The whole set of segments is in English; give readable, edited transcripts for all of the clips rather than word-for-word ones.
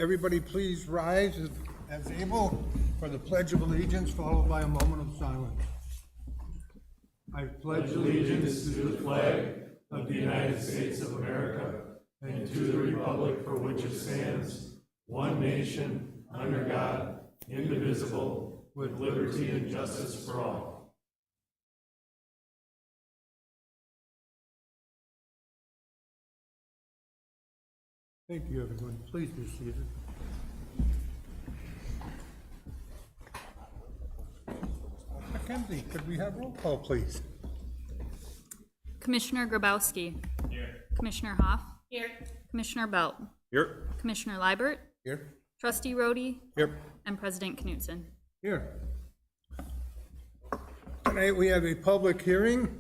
everybody please rise as able for the Pledge of Allegiance, followed by a moment of silence. I pledge Allegiance to the flag of the United States of America and to the republic for which it stands, one nation, under God, indivisible, with liberty and justice for all. Thank you, everyone. Please be seated. Mackenzie, could we have roll call, please? Commissioner Grabowski. Here. Commissioner Hoff. Here. Commissioner Belt. Here. Commissioner Liebert. Here. Trustee Rhodey. Here. And President Knutson. Here. Tonight we have a public hearing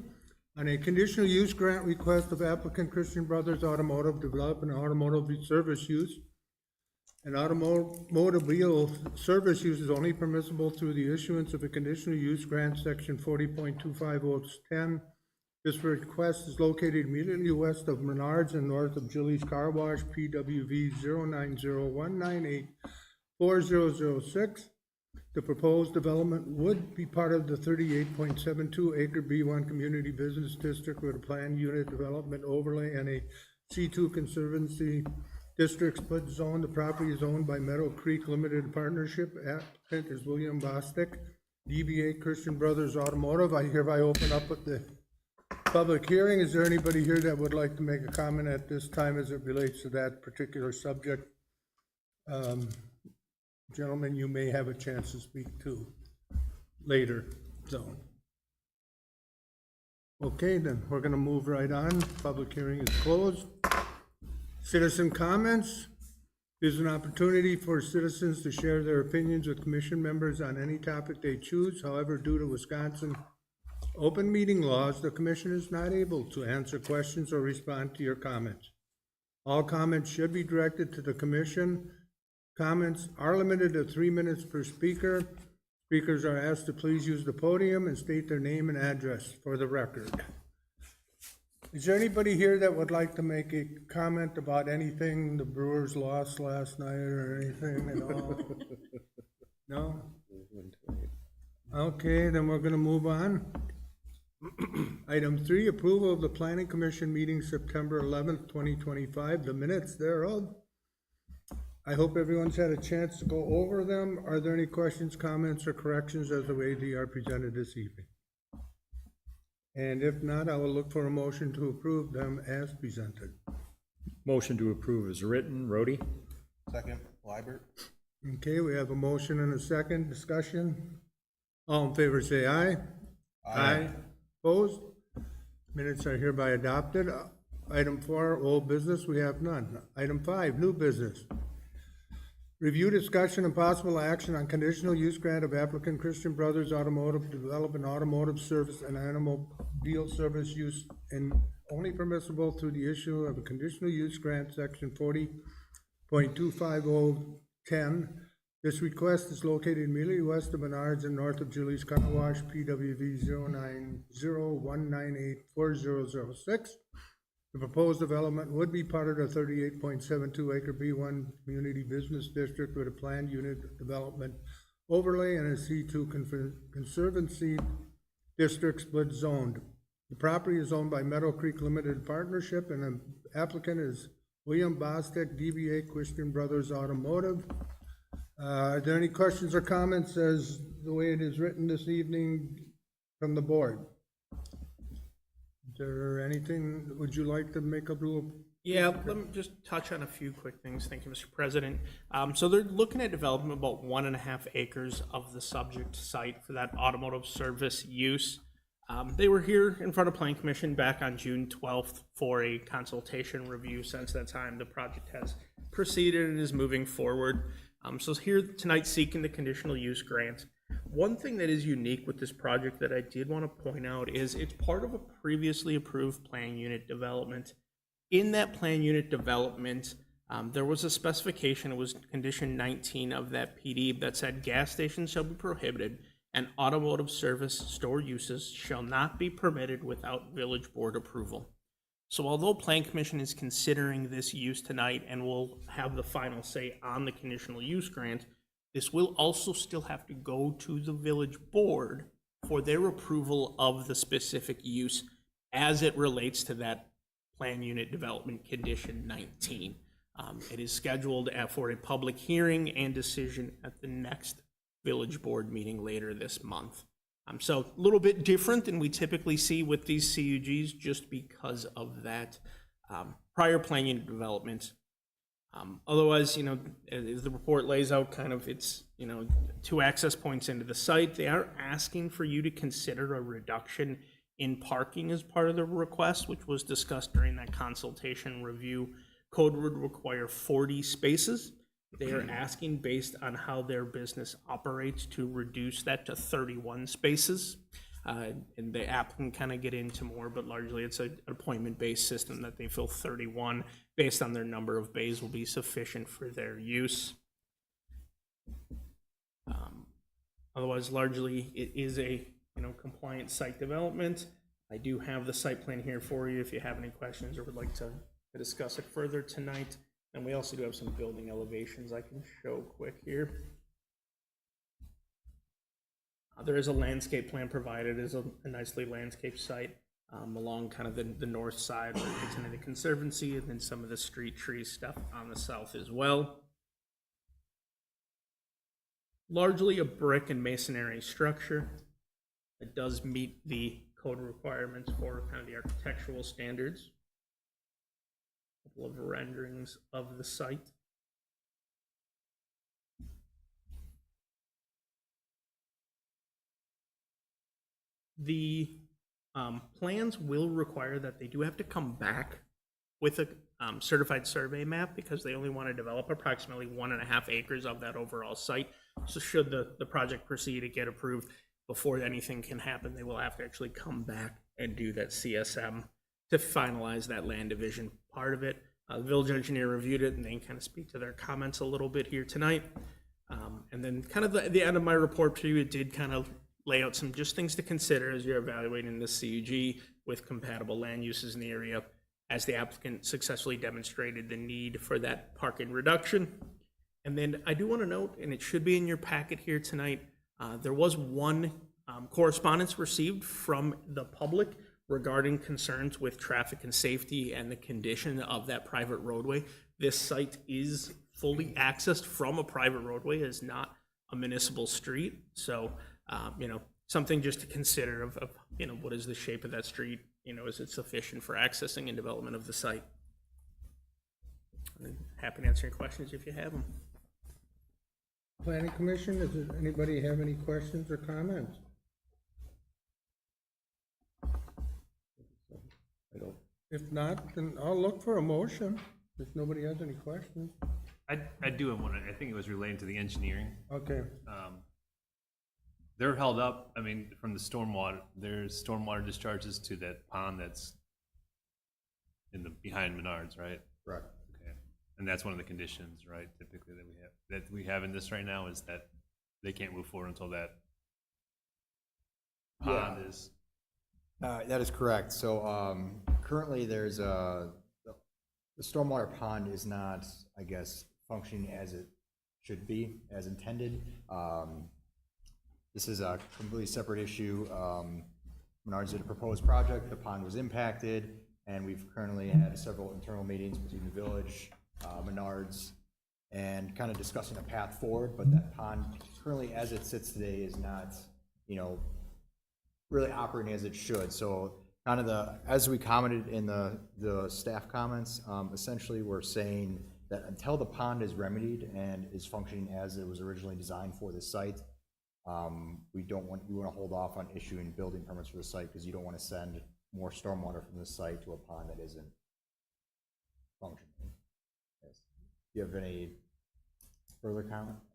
on a conditional use grant request of applicant Christian Brothers Automotive to develop an automotive service use. An automobile service use is only permissible through the issuance of a conditional use grant, section 40.25010. This request is located immediately west of Menards and north of Julie's Car Wash, PWV 09019840006. The proposed development would be part of the 38.72 acre B1 Community Business District with a planned unit development overlay and a C2 Conservancy District split zone. The property is owned by Meadow Creek Limited Partnership. Applicant is William Bostic, DBA Christian Brothers Automotive. I hereby open up with the public hearing. Is there anybody here that would like to make a comment at this time as it relates to that particular subject? Gentlemen, you may have a chance to speak to later, so. Okay, then, we're gonna move right on. Public hearing is closed. Citizen comments. There's an opportunity for citizens to share their opinions with commission members on any topic they choose. However, due to Wisconsin open meeting laws, the commission is not able to answer questions or respond to your comments. All comments should be directed to the commission. Comments are limited to 3 minutes per speaker. Speakers are asked to please use the podium and state their name and address for the record. Is there anybody here that would like to make a comment about anything the Brewers lost last night or anything at all? No? Okay, then we're gonna move on. Item 3, approval of the Planning Commission meeting September 11th, 2025, the minutes thereof. I hope everyone's had a chance to go over them. Are there any questions, comments, or corrections as the way they are presented this evening? And if not, I will look for a motion to approve them as presented. Motion to approve is written. Rhodey? Second, Liebert. Okay, we have a motion and a second. Discussion. All in favor say aye. Aye. Opposed? Minutes are hereby adopted. Item 4, old business, we have none. Item 5, new business. Review, discussion, and possible action on conditional use grant of applicant Christian Brothers Automotive to develop an automotive service and automobile service use and only permissible through the issue of a conditional use grant, section 40.25010. This request is located immediately west of Menards and north of Julie's Car Wash, PWV 09019840006. The proposed development would be part of the 38.72 acre B1 Community Business District with a planned unit development overlay and a C2 Conservancy District split zoned. The property is owned by Meadow Creek Limited Partnership and the applicant is William Bostic, DBA Christian Brothers Automotive. Are there any questions or comments as the way it is written this evening from the board? Is there anything, would you like to make a little? Yeah, let me just touch on a few quick things. Thank you, Mr. President. So they're looking at developing about 1.5 acres of the subject site for that automotive service use. They were here in front of Planning Commission back on June 12th for a consultation review. Since that time, the project has proceeded and is moving forward. So here tonight seeking the conditional use grant. One thing that is unique with this project that I did want to point out is it's part of a previously approved plan unit development. In that plan unit development, there was a specification, it was condition 19 of that PD that said gas stations shall be prohibited and automotive service store uses shall not be permitted without village board approval. So although Plan Commission is considering this use tonight and will have the final say on the conditional use grant, this will also still have to go to the village board for their approval of the specific use as it relates to that plan unit development condition 19. It is scheduled for a public hearing and decision at the next village board meeting later this month. So a little bit different than we typically see with these CUGs just because of that prior plan unit development. Otherwise, you know, as the report lays out, kind of it's, you know, 2 access points into the site. They are asking for you to consider a reduction in parking as part of the request, which was discussed during that consultation review. Code would require 40 spaces. They are asking, based on how their business operates, to reduce that to 31 spaces. And the app can kind of get into more, but largely it's an appointment-based system that they feel 31, based on their number of bays, will be sufficient for their use. Otherwise, largely, it is a, you know, compliant site development. I do have the site plan here for you if you have any questions or would like to discuss it further tonight. And we also do have some building elevations I can show quick here. There is a landscape plan provided. It is a nicely landscaped site along kind of the north side where it gets into the conservancy, and then some of the street tree stuff on the south as well. Largely a brick and masonry structure. It does meet the code requirements for kind of the architectural standards. A couple of renderings of the site. The plans will require that they do have to come back with a certified survey map, because they only want to develop approximately 1.5 acres of that overall site. So should the project proceed and get approved, before anything can happen, they will have to actually come back and do that CSM to finalize that land division part of it. The village engineer reviewed it, and they can kind of speak to their comments a little bit here tonight. And then kind of the end of my report to you, it did kind of lay out some just things to consider as you're evaluating this CUG with compatible land uses in the area, as the applicant successfully demonstrated the need for that parking reduction. And then I do want to note, and it should be in your packet here tonight, there was one correspondence received from the public regarding concerns with traffic and safety and the condition of that private roadway. This site is fully accessed from a private roadway. It is not a municipal street. So, you know, something just to consider of, you know, what is the shape of that street? You know, is it sufficient for accessing and development of the site? And happy to answer any questions if you have them. Planning Commission, does anybody have any questions or comments? If not, then I'll look for a motion, if nobody has any questions. I do have one. I think it was relating to the engineering. Okay, They're held up, I mean, from the stormwater, there's stormwater discharges to that pond that's behind Menards, right? Correct. Okay. And that's one of the conditions, right, typically that we have in this right now, is that they can't move forward until that pond is. That is correct. So currently there's the stormwater pond is not, I guess, functioning as it should be, as intended. This is a completely separate issue. Menards did a proposed project, the pond was impacted, and we've currently had several internal meetings between the village, Menards, and kind of discussing a path forward, but that pond currently as it sits today is not, you know, really operating as it should. So kind of as we commented in the staff comments, essentially we're saying that until the pond is remedied and is functioning as it was originally designed for this site, we want to hold off on issuing building permits for the site, because you don't want to send more stormwater from the site to a pond that isn't functioning. Yes. Do you have any further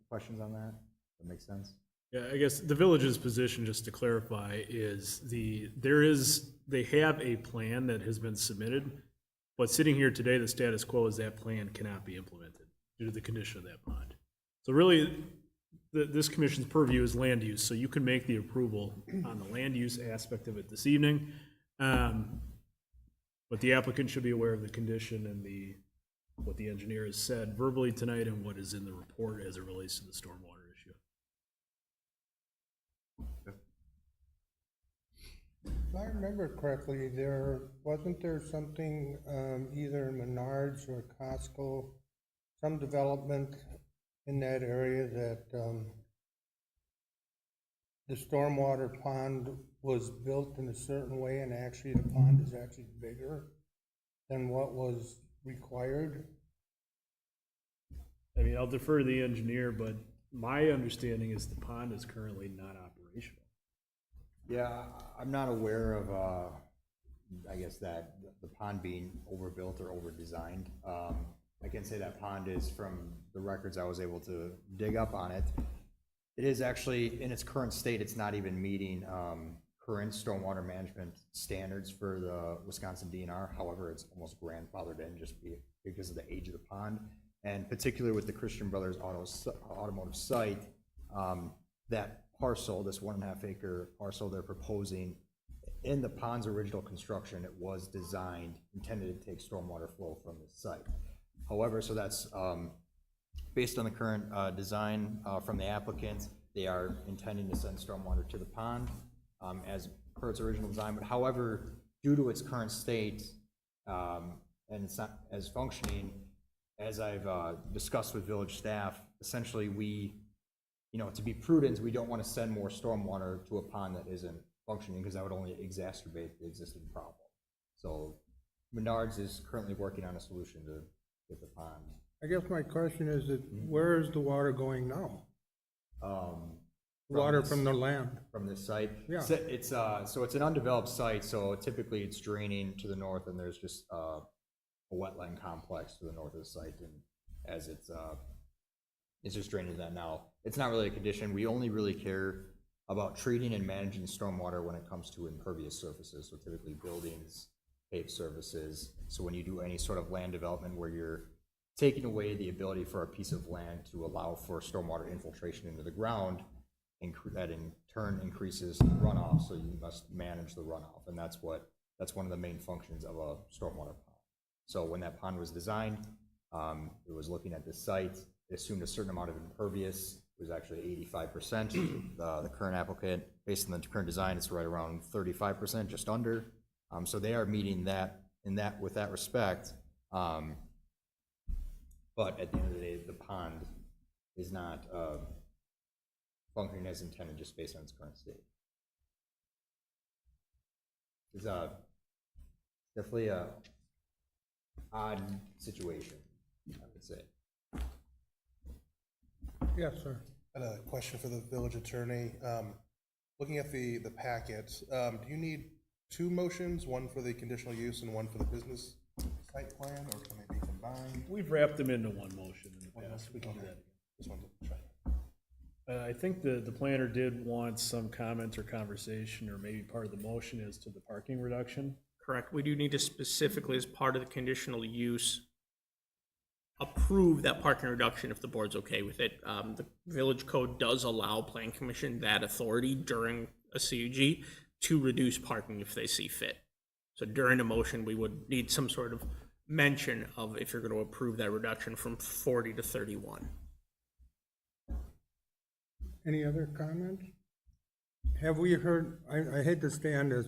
questions on that? That makes sense? Yeah, I guess the village's position, just to clarify, is they have a plan that has been submitted, but sitting here today, the status quo is that plan cannot be implemented due to the condition of that pond. So really, this commission's purview is land use, so you can make the approval on the land use aspect of it this evening. But the applicant should be aware of the condition and what the engineer has said verbally tonight and what is in the report as it relates to the stormwater issue. If I remember correctly, wasn't there something, either Menards or Costco, some development in that area that, the stormwater pond was built in a certain way and actually the pond is actually bigger than what was required? I mean, I'll defer to the engineer, but my understanding is the pond is currently not operational. Yeah, I'm not aware of, I guess that the pond being overbuilt or overdesigned. I can say that pond is, from the records I was able to dig up on it, it is actually, in its current state, it's not even meeting current stormwater management standards for the Wisconsin DNR. However, it's almost grandfathered in just because of the age of the pond. And particularly with the Christian Brothers automotive site, that parcel, this 1.5 acre parcel they're proposing, in the pond's original construction, it was designed, intended to take stormwater flow from the site. However, so that's based on the current design from the applicant, they are intending to send stormwater to the pond as per its original design. But however, due to its current state, and it's not as functioning, as I've discussed with village staff, essentially we, to be prudent, we don't want to send more stormwater to a pond that isn't functioning, because that would only exacerbate the existing problem. So Menards is currently working on a solution to get the pond. I guess my question is that where is the water going now? Water from the land? From this site? Yeah. So it's an undeveloped site, so typically it's draining to the north, and there's just a wetland complex to the north of the site, and as it's just draining to that now. It's not really a condition. We only really care about treating and managing stormwater when it comes to impervious surfaces, so typically buildings, paved surfaces. So when you do any sort of land development where you're taking away the ability for a piece of land to allow for stormwater infiltration into the ground, that in turn increases runoff, so you must manage the runoff, and that's one of the main functions of a stormwater pond. So when that pond was designed, it was looking at this site, it assumed a certain amount of impervious. It was actually 85%. The current applicant, based on the current design, it's right around 35%, just under. So they are meeting that with that respect. But at the end of the day, the pond is not functioning as intended, just based on its current state. It's definitely a odd situation, I would say. Yes, sir. I had a question for the village attorney. Looking at the packet, do you need two motions, one for the conditional use and one for the business site plan, or can they be combined? We've wrapped them into one motion in the past. We can do Okay. that. Just wanted to try. I think the planner did want some comment or conversation, or maybe part of the motion is to the parking reduction. Correct. We do need to specifically, as part of the conditional use, approve that parking reduction if the board's okay with it. The village code does allow plan commission that authority during a CUG to reduce parking if they see fit. So during a motion, we would need some sort of mention of if you're going to approve that reduction from 40 to 31. Any other comments? Have we heard, I hate to stay on this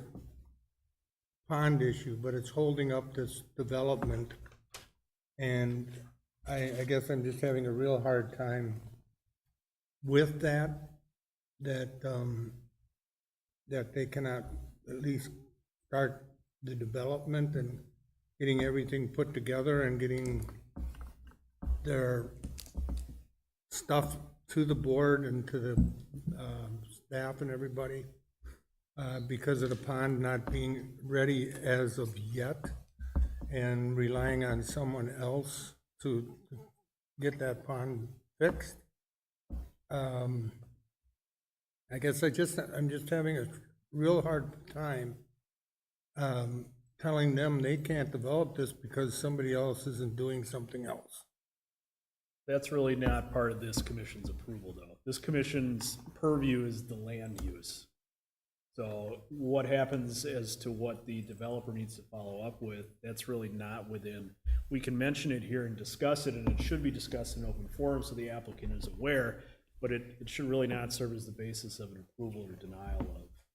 pond issue, but it's holding up this development. And I guess I'm just having a real hard time with that they cannot at least start the development and getting everything put together and getting their stuff to the board and to the staff and everybody, because of the pond not being ready as of yet, and relying on someone else to get that pond fixed. I guess I'm just having a real hard time telling them they can't develop this because somebody else isn't doing something else. That's really not part of this commission's approval, though. This commission's purview is the land use. So what happens as to what the developer needs to follow up with, that's really not within, we can mention it here and discuss it, and it should be discussed in open forum so the applicant is aware, but it should really not serve as the basis of an approval or denial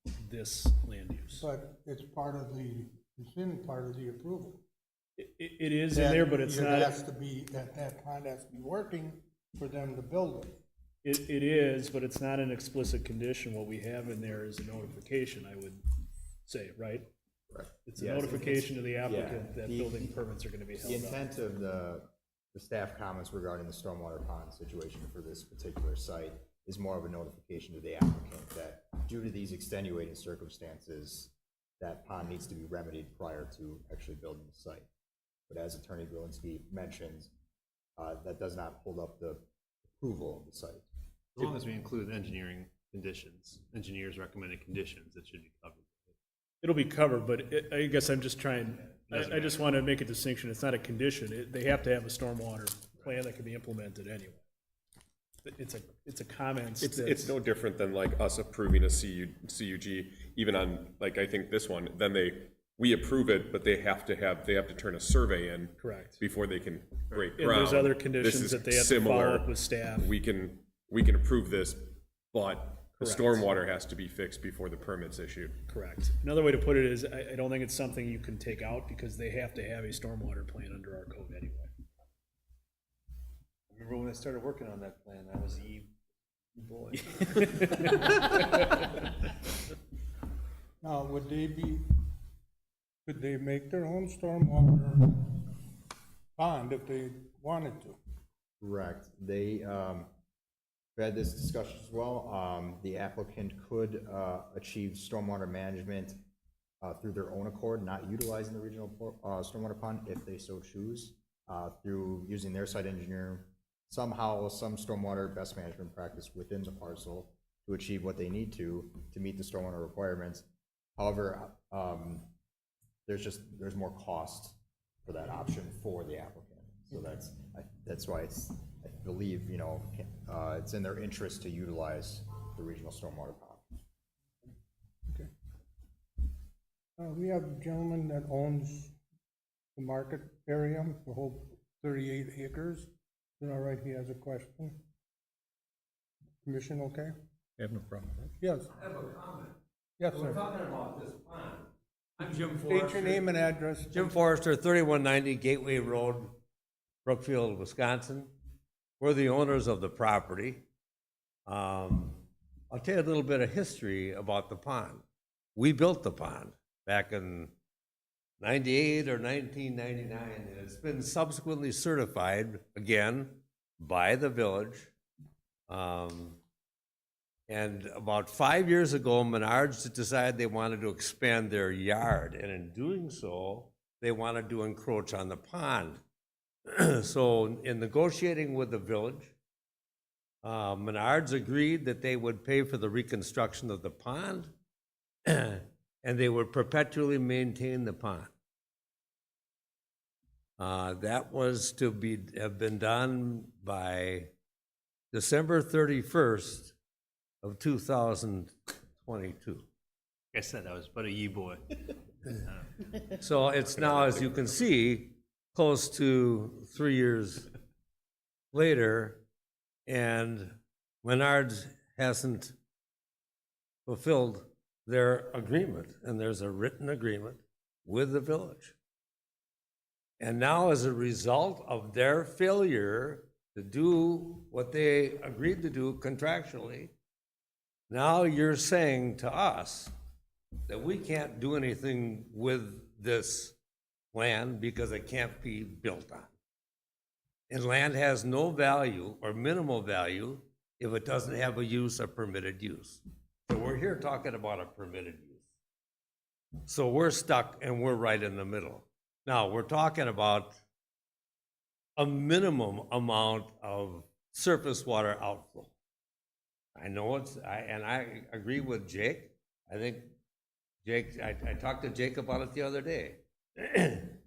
of this land use. But it's part of the, it's in part of the approval. It is in there, but it's It not, has to be, that pond has to be working for them to build it. it is, but it's not an explicit condition. What we have in there is a notification, I would say, right? Right. It's a Yes, notification to the yeah, applicant that the- building permits are gonna be The held up. intent of the staff comments regarding the stormwater pond situation for this particular site is more of a notification to the applicant that due to these extenuating circumstances, that pond needs to be remedied prior to actually building the site. But as Attorney Grulinski mentioned, that does not hold up the approval of the site. As long as we include engineering conditions, engineers recommended conditions, it should be covered. It'll be covered, but I guess I'm just trying, I just want to make a distinction. It's not a condition. They have to have a stormwater plan that can be implemented anyway. It's a comments. It's no different than like us approving a CUG, even on, like, I think this one, then we approve it, but they have to turn a survey in. Correct. Before they can break And ground. there's other This conditions is that they have to follow similar. up with staff. We can approve this, but the Correct. stormwater has to be fixed before the permit's issued. Correct. Another way to put it is, I don't think it's something you can take out because they have to have a stormwater plan under our code anyway. Remember when I started working on that plan, I was the boy. Now, could they make their own stormwater pond if they wanted to? Correct. They had this discussion as well. The applicant could achieve stormwater management through their own accord, not utilizing the regional stormwater pond if they so choose, through using their site engineer, somehow some stormwater best management practice within the parcel to achieve what they need to meet the stormwater requirements. However, there's more cost for that option for the applicant. So that's why I believe, it's in their interest to utilize the regional stormwater pond. Okay. We have a gentleman that owns the market area, the whole 38 acres. Is it all right, he has a question? Commission, okay? I have no problem with that. Yes. I have a comment. Yes, We're sir. talking about this pond. I'm Jim State Forrester. your name and address. Jim Forrester, 3190 Gateway Road, Brookfield, Wisconsin. We're the owners of the property. I'll tell you a little bit of history about the pond. We built the pond back in 98 or 1999, and it's been subsequently certified again by the village. And about 5 years ago, Menards decided they wanted to expand their yard, and in doing so, they wanted to encroach on the pond. So in negotiating with the village, Menards agreed that they would pay for the reconstruction of the pond, and they would perpetually maintain the pond. That was to have been done by December 31st of 2022. Like I said, I was but a yee boy. So it's now, as you can see, close to 3 years later, and Menards hasn't fulfilled their agreement, and there's a written agreement with the village. And now, as a result of their failure to do what they agreed to do contractually, now you're saying to us that we can't do anything with this land because it can't be built on. And land has no value or minimal value if it doesn't have a use or permitted use. So we're here talking about a permitted use. So we're stuck and we're right in the middle. Now, we're talking about a minimum amount of surface water outflow. I know I agree with Jake. I think Jake, I talked to Jake about it the other day.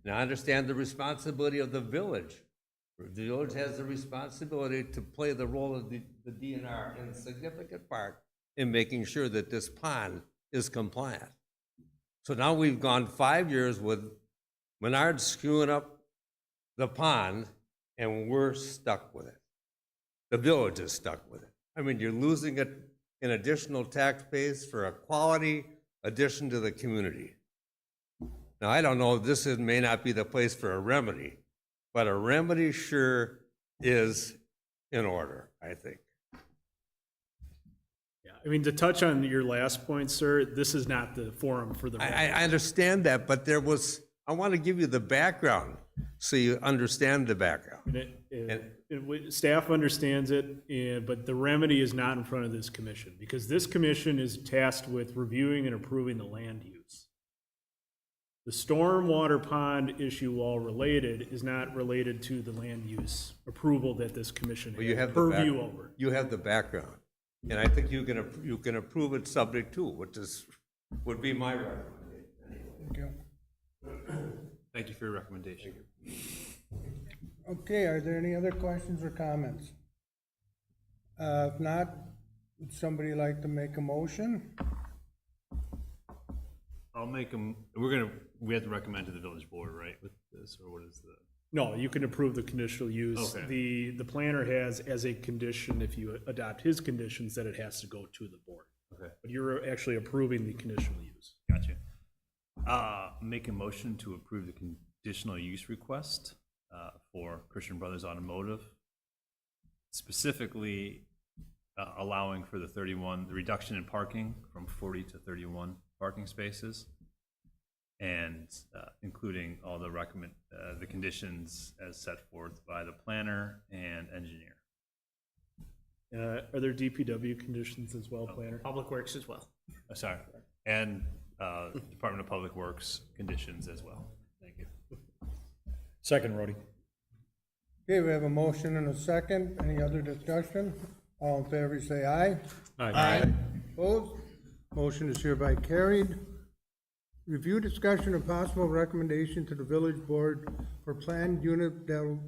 Now, I understand the responsibility of the village. The village has the responsibility to play the role of the DNR in a significant part in making sure that this pond is compliant. So now we've gone 5 years with Menard screwing up the pond, and we're stuck with it. The village is stuck with it. I mean, you're losing an additional tax base for a quality addition to the community. Now, I don't know, may not be the place for a remedy, but a remedy sure is in order, I think. Yeah, I mean, to touch on your last point, sir, this is not the forum for the. I understand that, but I want to give you the background so you understand the background. Staff understands it, but the remedy is not in front of this commission, because this commission is tasked with reviewing and approving the land use. The stormwater pond issue, while related, is not related to the land use approval that this commission Well, you has have the purview over. You have the background, and I think you can approve it subject to, would be my recommendation. Thank you. Thank you for your recommendation. Okay, are there any other questions or comments? If not, would somebody like to make a motion? I'll make them, we have to recommend to the village board, right, with this, or what is the? No, you can approve the conditional use. Okay. The planner has as a condition, if you adopt his conditions, that it has to go to the board. Okay. But you're actually approving the conditional use. Gotcha. Make a motion to approve the conditional use request for Christian Brothers Automotive, specifically allowing for the reduction in parking from 40 to 31 parking spaces, and including all the conditions as set forth by the planner and engineer. Are there DPW conditions as well, planner? Public Works as well. Sorry, and Department of Public Works conditions as well. Thank you. Second, Rhodey. Okay, we have a motion and a second. Any other discussion? All in favor, say aye. Aye. Opposed? Motion is hereby carried. Review, discussion, and possible recommendation to the village board for planned unit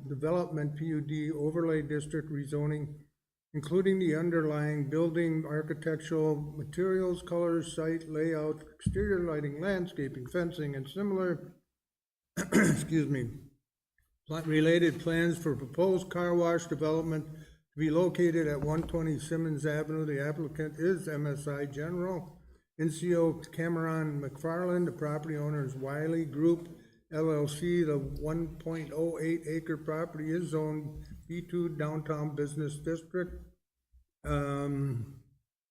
development PUD overlay district rezoning, including the underlying building, architectural materials, colors, site layout, exterior lighting, landscaping, fencing, and similar, excuse me, related plans for proposed car wash development to be located at 120 Simmons Avenue. The applicant is MSI General. NCO Cameron McFarland. The property owner is Wiley Group LLC. The 1.08 acre property is zoned B2 Downtown Business District. Are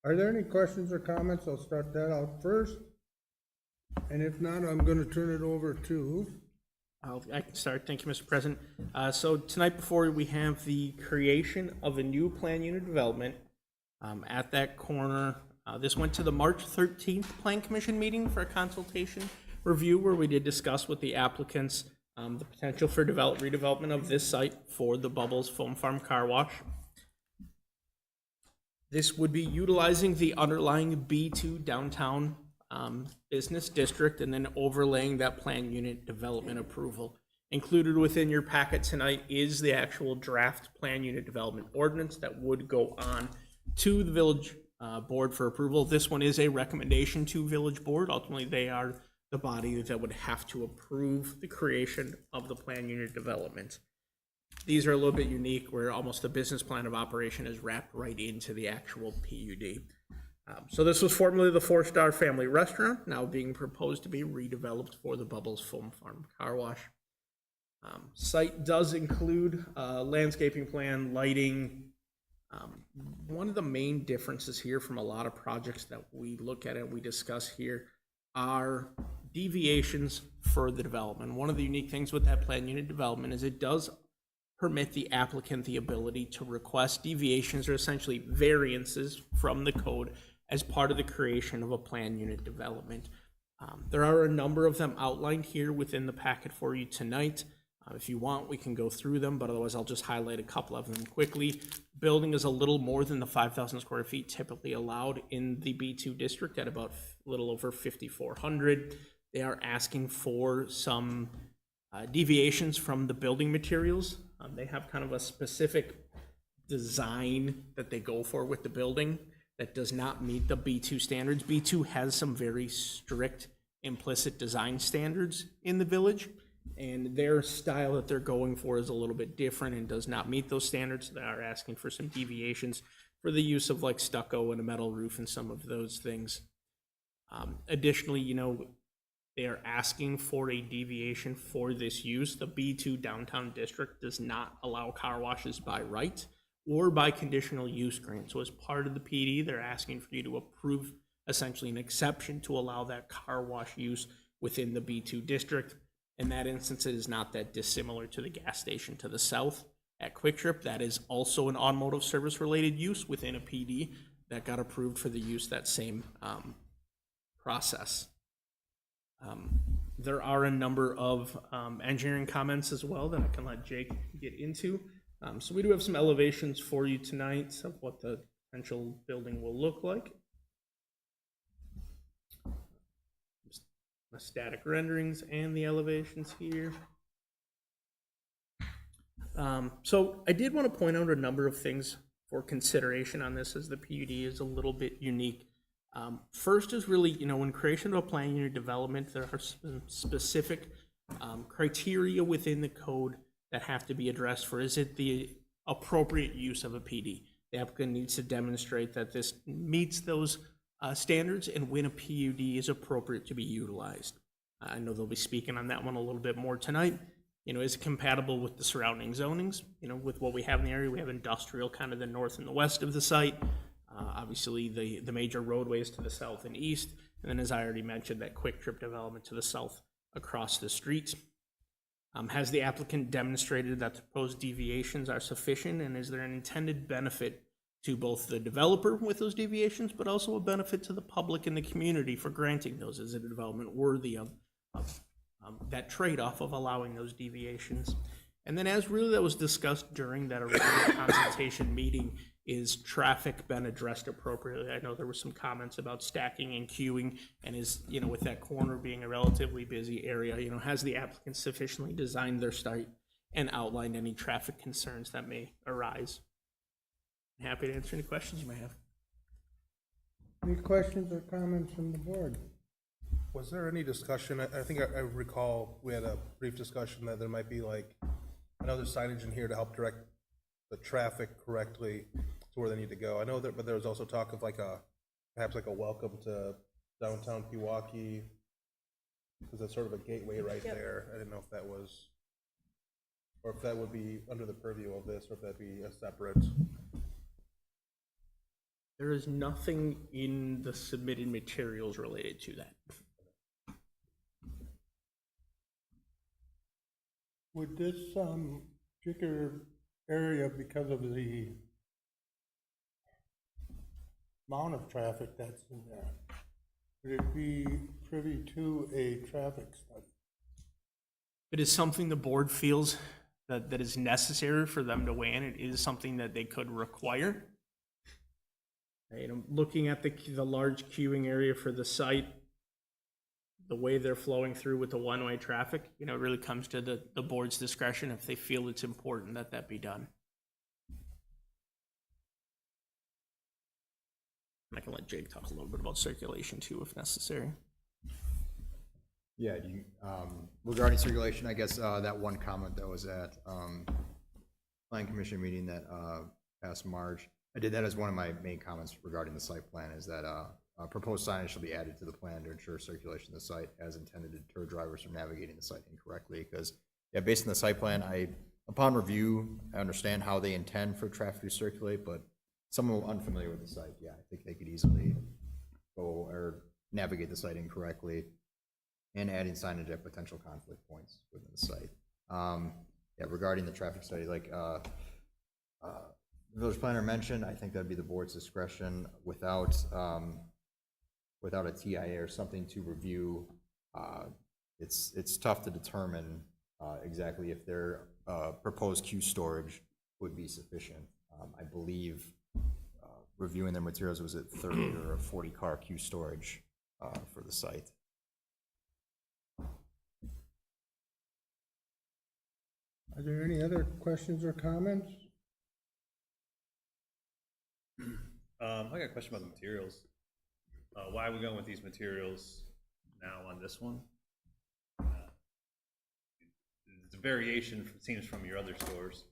there any questions or comments? I'll start that out first. And if not, I'm going to turn it over to... I can start. Thank you, Mr. President. So tonight before we have the creation of a new plan unit development at that corner. This went to the March 13th Plan Commission meeting for a consultation review where we did discuss with the applicants the potential for redevelopment of this site for the Bubbles Foam Farm Car Wash. This would be utilizing the underlying B2 downtown business district and then overlaying that plan unit development approval. Included within your packet tonight is the actual draft plan unit development ordinance that would go on to the village board for approval. This one is a recommendation to village board. Ultimately, they are the body that would have to approve the creation of the plan unit development. These are a little bit unique where almost the business plan of operation is wrapped right into the actual PUD. So this was formerly the Four Star Family Restaurant, now being proposed to be redeveloped for the Bubbles Foam Farm Car Wash. Site does include landscaping plan, lighting. One of the main differences here from a lot of projects that we look at and we discuss here are deviations for the development. One of the unique things with that plan unit development is it does permit the applicant the ability to request deviations or essentially variances from the code as part of the creation of a plan unit development. There are a number of them outlined here within the packet for you tonight. If you want, we can go through them, but otherwise I'll just highlight a couple of them quickly. Building is a little more than the 5,000 square feet typically allowed in the B2 district at about a little over 5,400. They are asking for some deviations from the building materials. They have kind of a specific design that they go for with the building. that does not meet the B2 standards. B2 has some very strict implicit design standards in the village, and their style that they're going for is a little bit different and does not meet those standards. They are asking for some deviations for the use of like stucco and a metal roof and some of those things. Additionally, they are asking for a deviation for this use. The B2 downtown district does not allow car washes by right or by conditional use grant. So as part of the PD, they're asking for you to approve essentially an exception to allow that car wash use within the B2 district. In that instance, it is not that dissimilar to the gas station to the south at Quick Trip. That is also an automotive service related use within a PD that got approved for the use that same process. There are a number of engineering comments as well that I can let Jake get into. So we do have some elevations for you tonight of what the potential building will look like. The static renderings and the elevations here. So I did want to point out a number of things for consideration on this, as the PUD is a little bit unique. First is really, when creation of a plan unit development, there are some specific criteria within the code that have to be addressed for, is it the appropriate use of a PD? The applicant needs to demonstrate that this meets those standards and when a PUD is appropriate to be utilized. I know they'll be speaking on that one a little bit more tonight. Is it compatible with the surrounding zonings? With what we have in the area, we have industrial kind of the north and the west of the site. Obviously, the major roadways to the south and east, and then as I already mentioned, that Quick Trip development to the south across the street. Has the applicant demonstrated that the proposed deviations are sufficient, and is there an intended benefit to both the developer with those deviations, but also a benefit to the public and the community for granting those? Is it a development worthy of that trade-off of allowing those deviations? And then, as really that was discussed during that original consultation meeting, is traffic been addressed appropriately? I know there were some comments about stacking and queuing, and is, with that corner being a relatively busy area, has the applicant sufficiently designed their site and outlined any traffic concerns that may arise? I'm happy to answer any questions you may have. Any questions or comments from the board? Was there any discussion, I think I recall we had a brief discussion that there might be I know there's signage in here to help direct the traffic correctly to where they need to go. I know that, but there was also talk of perhaps a welcome to downtown Pewaukee, because that's sort of a gateway right there. I didn't know if that was, or if that would be under the purview of this, or if that'd be a separate. There is nothing in the submitted materials related to that. Would this particular area, because of the amount of traffic that's in there, would it be privy to a traffic study? It is something the board feels that is necessary for them to weigh in. It is something that they could require. Looking at the large queuing area for the site, the way they're flowing through with the one-way traffic, it really comes to the board's discretion if they feel it's important that be done. I can let Jake talk a little bit about circulation too, if necessary. Yeah, regarding circulation, I guess that one comment that was at Plan Commission meeting that passed March, I did that as one of my main comments regarding the site plan, is that proposed signage shall be added to the plan to ensure circulation of the site as intended to deter drivers from navigating the site incorrectly. Because, based on the site plan, upon review, I understand how they intend for traffic to circulate, but someone unfamiliar with the site, I think they could easily go or navigate the site incorrectly, and adding signage at potential conflict points within the site. Regarding the traffic study, the village planner mentioned, I think that'd be the board's discretion without a TIA or something to review. It's tough to determine exactly if their proposed queue storage would be sufficient. I believe reviewing their materials was at 30 or a 40 car queue storage for the site. Are there any other questions or comments? I got a question about the materials. Why are we going with these materials now on this one? It's a variation, it seems, from your other stores.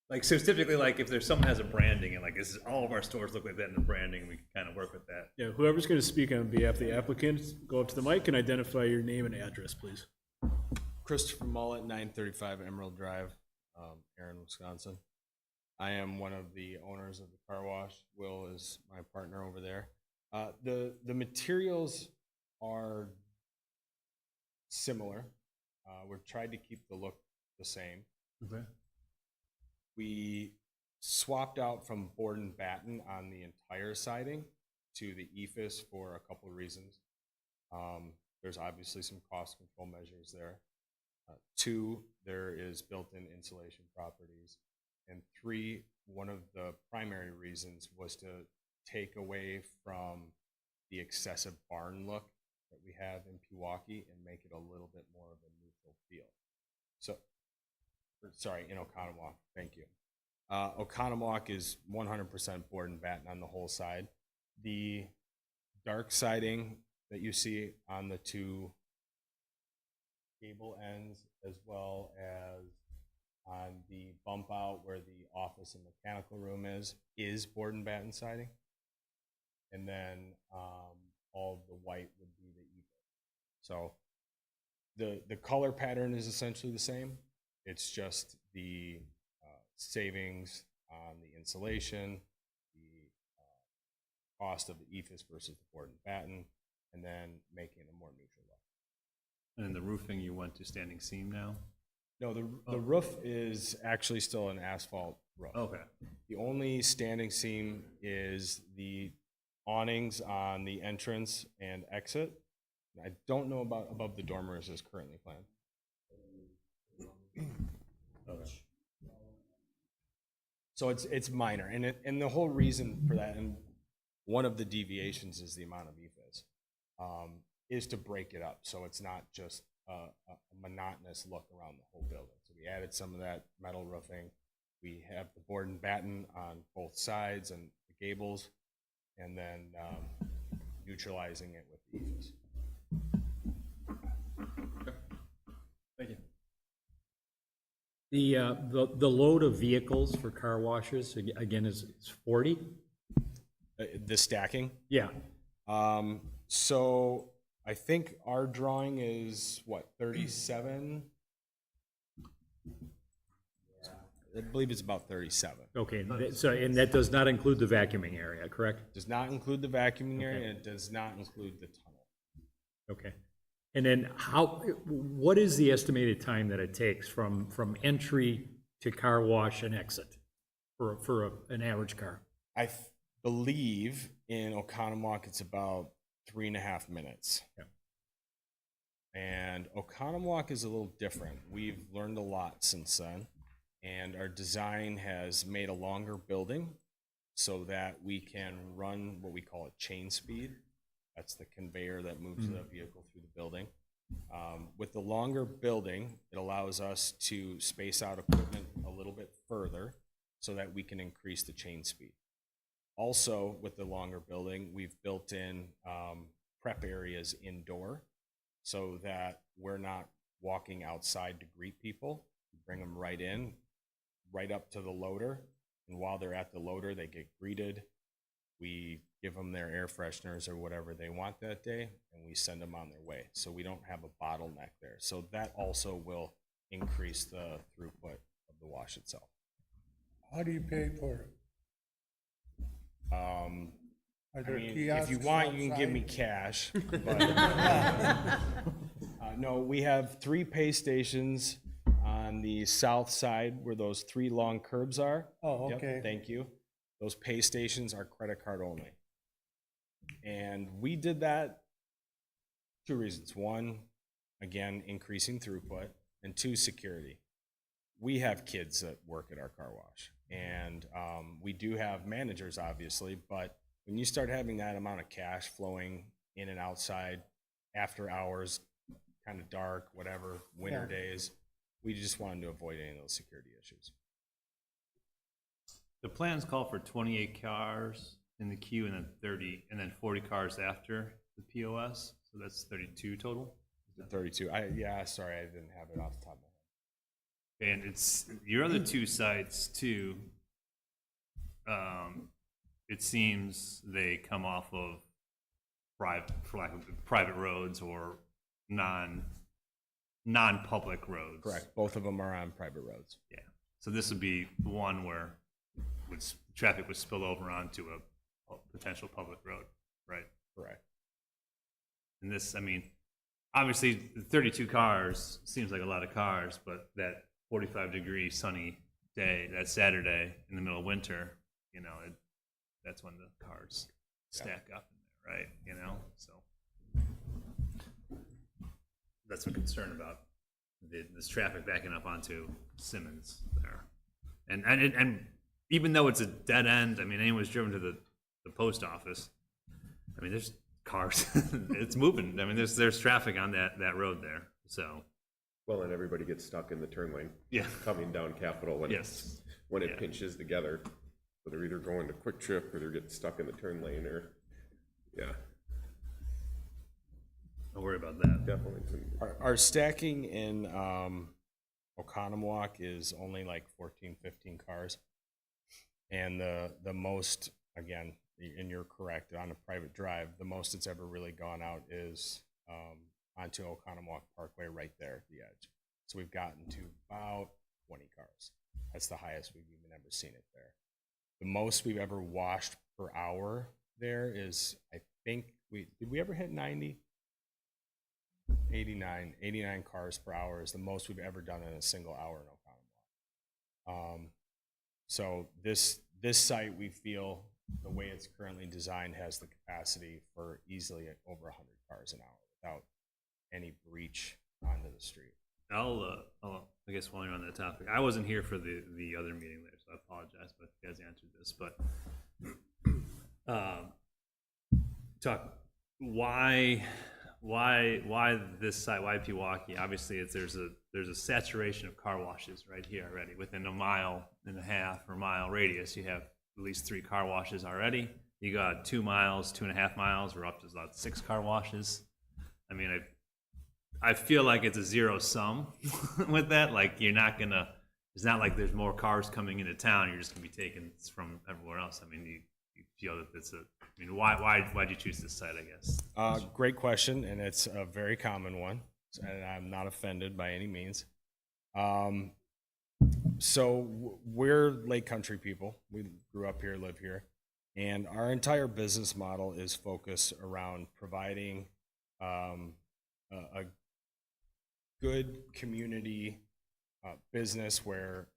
Like, so typically, like, if there's someone has a branding, and like, this is, all of our stores look like that in the branding, we can kind of work with that. Yeah, whoever's going to speak on behalf of the applicant, go up to the mic and identify your name and address, please. Christopher Mullet, 935 Emerald Drive, Erin, Wisconsin. I am one of the owners of the car wash. Will is my partner over there. The materials are similar. We're trying to keep the look the same. Okay. We swapped out from board and batten on the entire siding to the EIFS for a couple of reasons. There's obviously some cost control measures there. 2, there is built-in insulation properties. And 3, one of the primary reasons was to take away from the excessive barn look that we have in Pewaukee and make it a little bit more of a neutral feel. So, sorry, in Oconomowoc, thank you. Oconomowoc is 100% board and batten on the whole side. The dark siding that you see on the 2 gable ends, as well as on the bump out where the office and mechanical room is board and batten siding. And then all of the white would be the EIFS. So the color pattern is essentially the same. It's just the savings on the insulation, the cost of the EIFS versus the board and batten, and then making a more neutral look. And then the roofing, you went to standing seam now? No, the roof is actually still an asphalt roof. Okay. The only standing seam is the awnings on the entrance and exit. I don't know about above the dormers is currently planned. Okay. So it's minor, and the whole reason for that, and one of the deviations is the amount of EIFS, is to break it up so it's not just a monotonous look around the whole building. So we added some of that metal roofing. We have the board and batten on both sides and the gables, and then neutralizing it with the EIFS. Thank you. The load of vehicles for car washes, again, is 40? The stacking. Yeah. So I think our drawing is what, 37? I believe it's about 37. Okay, so, and that does not include the vacuuming area, correct? Does not include the vacuuming area, and it does not include the tunnel. Okay. And then what is the estimated time that it takes from entry to car wash and exit for an average car? I believe in Oconomowoc it's about 3.5 minutes. Yeah. And Oconomowoc is a little different. We've learned a lot since then, and our design has made a longer building so that we can run what we call a chain speed. That's the conveyor that moves the vehicle through the building. With the longer building, it allows us to space out equipment a little bit further so that we can increase the chain speed. Also, with the longer building, we've built in prep areas indoor so that we're not walking outside to greet people. We bring them right in, right up to the loader, and while they're at the loader, they get greeted. We give them their air fresheners or whatever they want that day, and we send them on their way. So we don't have a bottleneck there. So that also will increase the throughput of the wash itself. How do you pay for it? Are I there mean, if kiosks you want, you can give me outside? cash. But, no, we have 3 pay stations on the south side where those 3 long curbs are. Oh, Yep, okay. thank you. Those pay stations are credit card only. And we did that 2 reasons. 1, again, increasing throughput, and 2, security. We have kids that work at our car wash, and we do have managers, obviously, but when you start having that amount of cash flowing in and outside after hours, kind of dark, whatever, winter Yeah. days, We just wanted to avoid any of those security issues. The plans call for 28 cars in the queue and then 30, and then 40 cars after the POS, so that's 32 total. The 32, yeah, sorry, I didn't have it off the top of my head. And it's your other two sites too. It seems they come off of private, for lack of private roads or non-public roads. Correct, both of them are on private roads. Yeah. So this would be one where traffic would spill over onto a potential public road, right? Correct. And this, I mean, obviously 32 cars seems like a lot of cars, but that 45-degree sunny day, that Saturday in the middle of winter, you know, that's when the cars stack up in there, right? You know, so that's a concern about this traffic backing up onto Simmons there. And even though it's a dead end, I mean, anyone's driven to the post office, I mean, there's cars, it's moving. I mean, there's traffic on that road there, so. Well, and everybody gets stuck in the turn lane. Yeah. Coming down Capitol when Yes. when it Yeah. pinches together. So they're either going to Quick Trip or they're getting stuck in the turn lane or, yeah, Don't worry about that. definitely. Our stacking in Oconomowoc is only like 14, 15 cars. And the most, again, and you're correct, on a private drive, the most it's ever really gone out is onto Oconomowoc Parkway right there at the edge. So we've gotten to about 20 cars. That's the highest we've even ever seen it there. The most we've ever washed per hour there is, I think, did we ever hit 90? 89 cars per hour is the most we've ever done in a single hour in Oconomowoc. So this site, we feel, the way it's currently designed, has the capacity for easily over 100 cars an hour without any breach onto the street. I guess while you're on that topic, I wasn't here for the other meeting there, so I apologize, but you guys answered this. But talk why this site, why Pewaukee? Obviously, there's a saturation of car washes right here already. Within a mile and a half or mile radius, you have at least 3 car washes already. You got 2 miles, 2.5 miles, we're up to about 6 car washes. I mean, I feel like it's a zero sum with that. Like you're not gonna. It's not like there's more cars coming into town. You're just gonna be taken from everywhere else. I mean, you feel that it's a. I mean, why'd you choose this site? I guess. Great question, and it's a very common one, and I'm not offended by any means. So we're Lake Country people. We grew up here, live here, and our entire business model is focused around providing a good community business where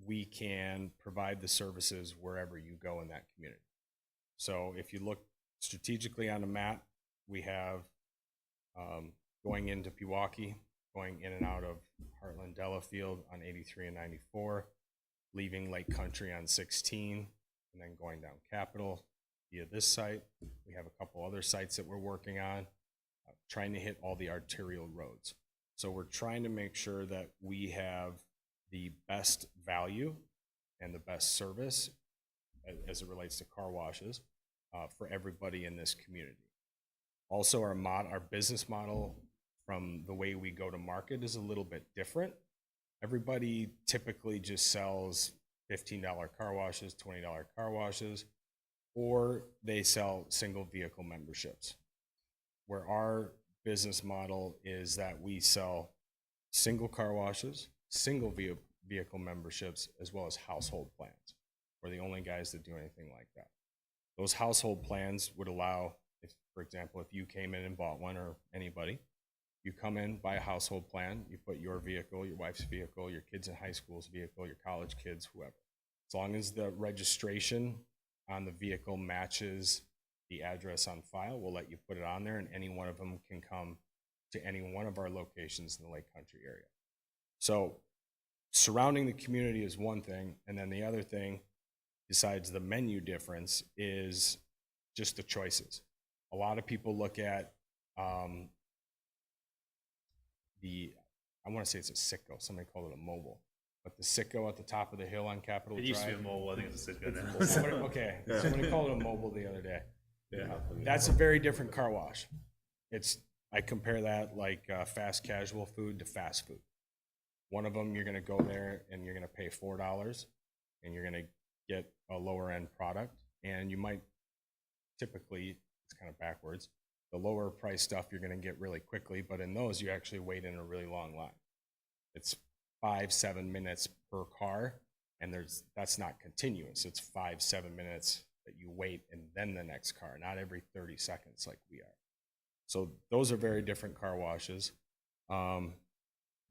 we can provide the services wherever you go in that community. So if you look strategically on the map, we have going into Pewaukee, going in and out of Heartland Delafield on 83 and 94, leaving Lake Country on 16, and then going down Capitol via this site. We have a couple other sites that we're working on, trying to hit all the arterial roads. So we're trying to make sure that we have the best value and the best service as it relates to car washes for everybody in this community. Also, our business model from the way we go to market is a little bit different. Everybody typically just sells $15 car washes, $20 car washes, or they sell single vehicle memberships. Where our business model is that we sell single car washes, single vehicle memberships, as well as household plans. We're the only guys that do anything like that. Those household plans would allow, for example, if you came in and bought one, or anybody, you come in, buy a household plan, you put your vehicle, your wife's vehicle, your kids in high school's vehicle, your college kids, whoever. As long as the registration on the vehicle matches the address on file, we'll let you put it on there, and any one of them can come to any one of our locations in the Lake Country area. So surrounding the community is one thing, and then the other thing, besides the menu difference, is just the choices. A lot of people look at the I want to say it's a Sitco, somebody called it a mobile. But the Sitco at the top of the hill on Capitol It Drive. used to be a mobile, I think it's a Sitka now. Okay, somebody called it a mobile the other day. That's a very different car wash. I compare that like fast casual food to fast food. One of them, you're gonna go there and you're gonna pay $4 and you're gonna get a lower end product. And you might typically, it's kind of backwards, the lower price stuff you're gonna get really quickly, but in those you actually wait in a really long line. It's 5-7 minutes per car, and that's not continuous. It's 5-7 minutes that you wait and then the next car, not every 30 seconds like we are. So those are very different car washes.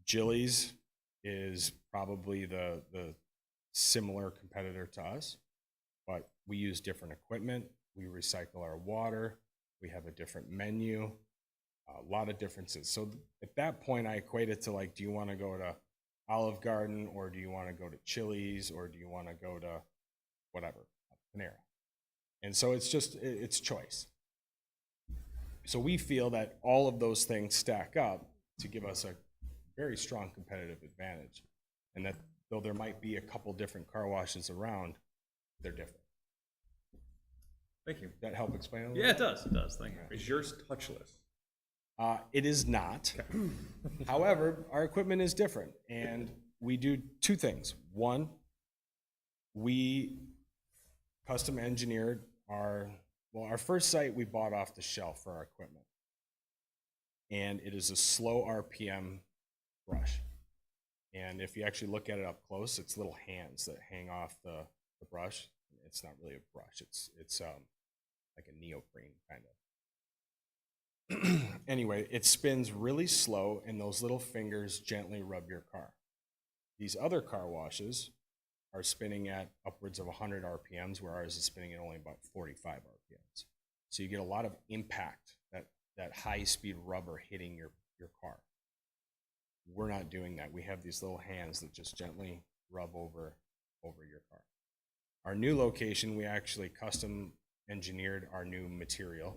Jilly's is probably the similar competitor to us, but we use different equipment. We recycle our water. We have a different menu, a lot of differences. So at that point, I equate it to like, do you want to go to Olive Garden, or do you want to go to Chili's, or do you want to go to whatever, Panera? And so it's choice. So we feel that all of those things stack up to give us a very strong competitive advantage. And that though there might be a couple different car washes around, they're different. Thank you. Does that help explain a little Yeah, bit? it does, thank you. Is yours touchless? It is not. However, our equipment is different, and we do two things. One, we custom engineered our first site we bought off the shelf for our equipment. And it is a slow RPM brush. And if you actually look at it up close, it's little hands that hang off the brush. It's not really a brush. It's like a neoprene kind of. Anyway, it spins really slow, and those little fingers gently rub your car. These other car washes are spinning at upwards of 100 RPMs, where ours is spinning at only about 45 RPMs. So you get a lot of impact, that high-speed rubber hitting your car. We're not doing that. We have these little hands that just gently rub over your car. Our new location, we actually custom engineered our new material.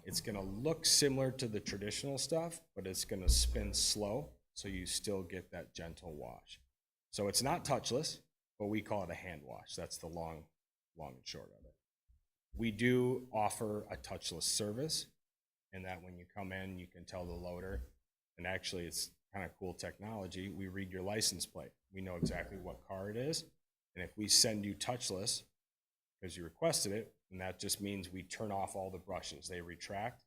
It's going to look similar to the traditional stuff, but it's going to spin slow, so you still get that gentle wash. So it's not touchless, but we call it a hand wash. That's the long and short of it. We do offer a touchless service, and that when you come in, you can tell the loader, and actually it's kind of cool technology. We read your license plate. We know exactly what car it is, and if we send you touchless because you requested it, and that just means we turn off all the brushes. They retract.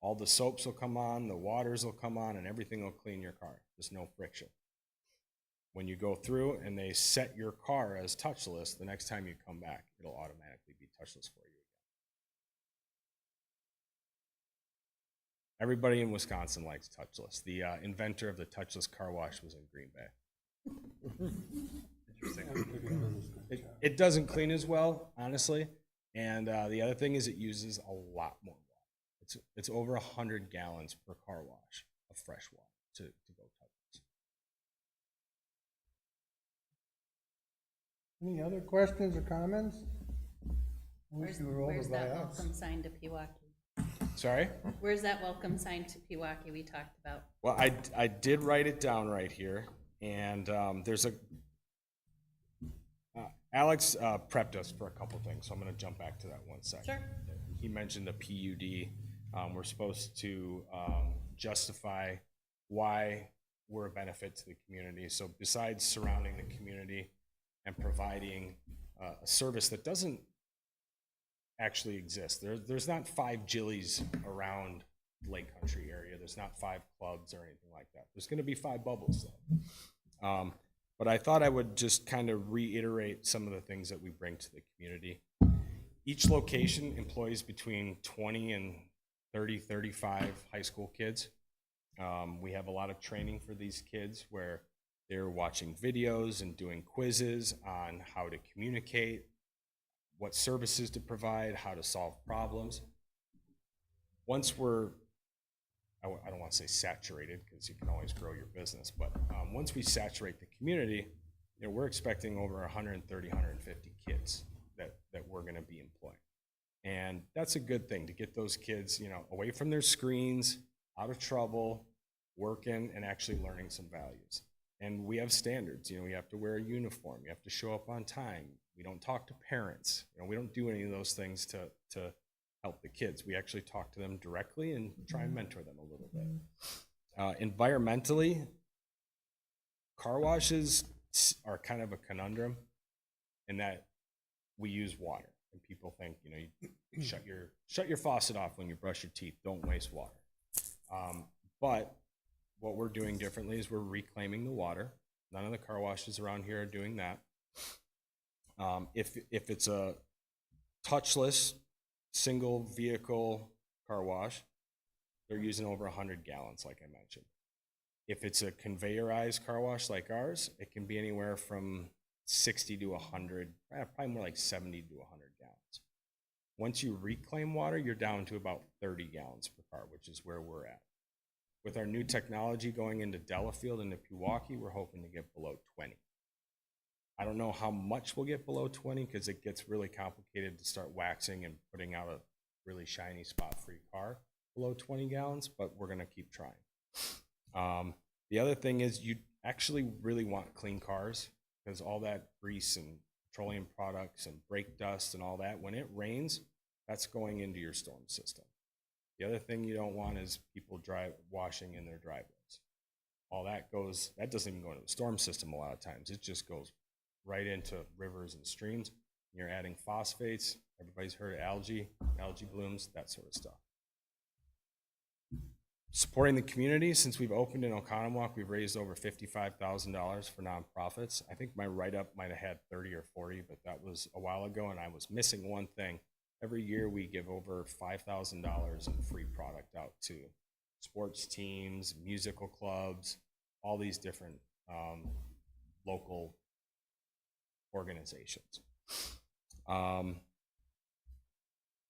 All the soaps will come on, the waters will come on, and everything will clean your car. There's no friction. When you go through and they set your car as touchless, the next time you come back, it'll automatically be touchless for you again. Everybody in Wisconsin likes touchless. The inventor of the touchless car wash was in Green Bay. It doesn't clean as well, honestly. And the other thing is it uses a lot more water. It's over 100 gallons per car wash of fresh water to go touchless. Any other questions or comments? Where's You were over where's by that us. welcome sign to Pewaukee? Sorry? Where's that welcome sign to Pewaukee we talked about? Well, I did write it down right here, and there's a Alex prepped us for a couple things, so I'm going to jump back to that one second. Sure. He mentioned the PUD. We're supposed to justify why we're a benefit to the community. So besides surrounding the community and providing a service that doesn't actually exist, there's not 5 Jillies around Lake Country area. There's not 5 clubs or anything like that. There's going to be 5 bubbles though. But I thought I would just kind of reiterate some of the things that we bring to the community. Each location employs between 20 and 30, 35 high school kids. We have a lot of training for these kids where they're watching videos and doing quizzes on how to communicate, what services to provide, how to solve problems. Once we're, I don't want to say saturated because you can always grow your business, but once we saturate the community, we're expecting over 130, 150 kids that we're going to be employing. And that's a good thing to get those kids, away from their screens, out of trouble, working and actually learning some values. And we have standards, you know, you have to wear a uniform, you have to show up on time. We don't talk to parents, you know, we don't do any of those things to help the kids. We actually talk to them directly and try and mentor them a little bit. Environmentally, car washes are kind of a conundrum in that we use water. And people think, you know, you shut your faucet off when you brush your teeth, don't waste water. But what we're doing differently is we're reclaiming the water. None of the car washes around here are doing that. If it's a touchless, single vehicle car wash, they're using over 100 gallons, like I mentioned. If it's a conveyorized car wash like ours, it can be anywhere from 60 to 100, probably more like 70 to 100 gallons. Once you reclaim water, you're down to about 30 gallons per car, which is where we're at. With our new technology going into Delafield and into Pewaukee, we're hoping to get below 20. I don't know how much we'll get below 20 because it gets really complicated to start waxing and putting out a really shiny spot-free car below 20 gallons, but we're gonna keep trying. The other thing is you actually really want clean cars because all that grease and petroleum products and brake dust and all that, when it rains, that's going into your storm system. The other thing you don't want is people washing in their driveways. All that doesn't even go into the storm system a lot of times. It just goes right into rivers and streams. You're adding phosphates. Everybody's heard of algae blooms, that sort of stuff. Supporting the community, since we've opened in Oconomowoc, we've raised over $55,000 for nonprofits. I think my write-up might have had 30 or 40, but that was a while ago, and I was missing one thing. Every year we give over $5,000 in free product out to sports teams, musical clubs, all these different local organizations.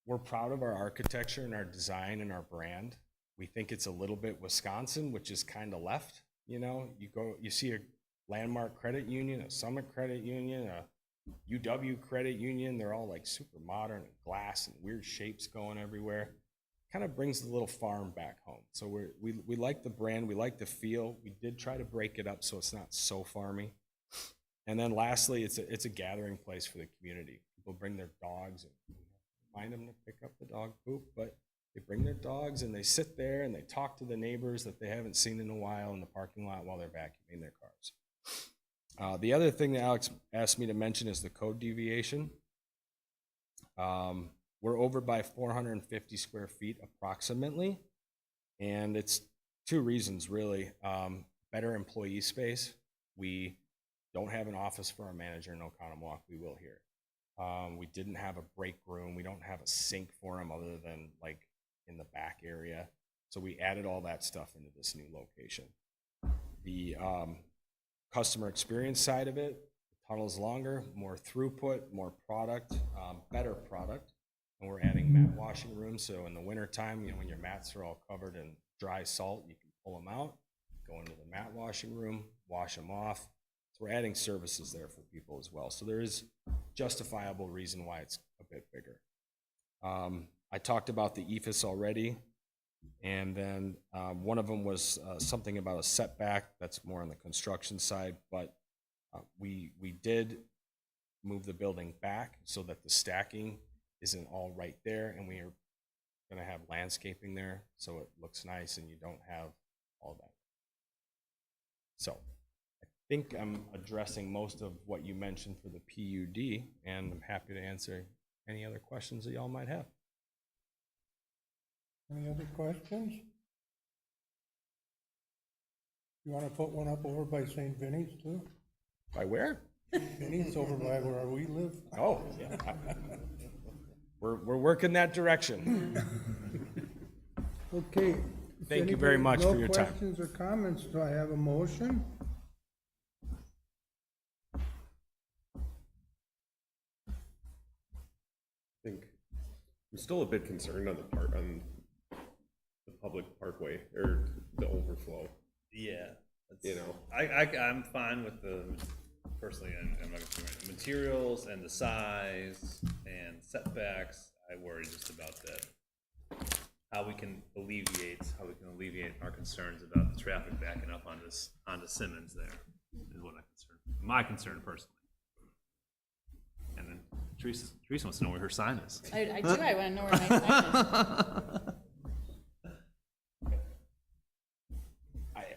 We're proud of our architecture and our design and our brand. We think it's a little bit Wisconsin, which is kind of left. You know, you see a Landmark Credit Union, a Summit Credit Union, a UW Credit Union. They're all like super modern and glass and weird shapes going everywhere. Kind of brings the little farm back home. So we like the brand, we like the feel. We did try to break it up so it's not so farmy. And then lastly, it's a gathering place for the community. People bring their dogs and remind them to pick up the dog poop, but they bring their dogs and they sit there and they talk to the neighbors that they haven't seen in a while in the parking lot while they're vacuuming their cars. The other thing that Alex asked me to mention is the code deviation. We're over by 450 square feet approximately, and it's two reasons really. Better employee space. We don't have an office for our manager in Oconomowoc. We will here. We didn't have a break room. We don't have a sink for him other than like in the back area. So we added all that stuff into this new location. The customer experience side of it, the tunnel's longer, more throughput, more product, better product. And we're adding mat washing rooms. So in the wintertime, you know, when your mats are all covered in dry salt, you can pull them out, go into the mat washing room, wash them off. So we're adding services there for people as well. So there is justifiable reason why it's a bit bigger. I talked about the EFS already, and then one of them was something about a setback. That's more on the construction side, but we did move the building back so that the stacking isn't all right there, and we are going to have landscaping there so it looks nice and you don't have all that. So I think I'm addressing most of what you mentioned for the PUD, and I'm happy to answer any other questions that y'all might have. Any other questions? You want to put one up over by St. Vinny's too? By where? Vinny's over by where we live. Oh, yeah. We're working that direction. Okay. Thank you very much for your time. No questions or comments, do I have a motion? I think I'm still a bit concerned on the public parkway or the overflow. Yeah. You know, I'm fine with the, personally, I'm not gonna say right, materials and the size and setbacks. I worry just about that, how we can alleviate our concerns about the traffic backing up onto Simmons there, is what my concern personally. And then Teresa wants to know where her sign is. I do, I wanna know where my sign is.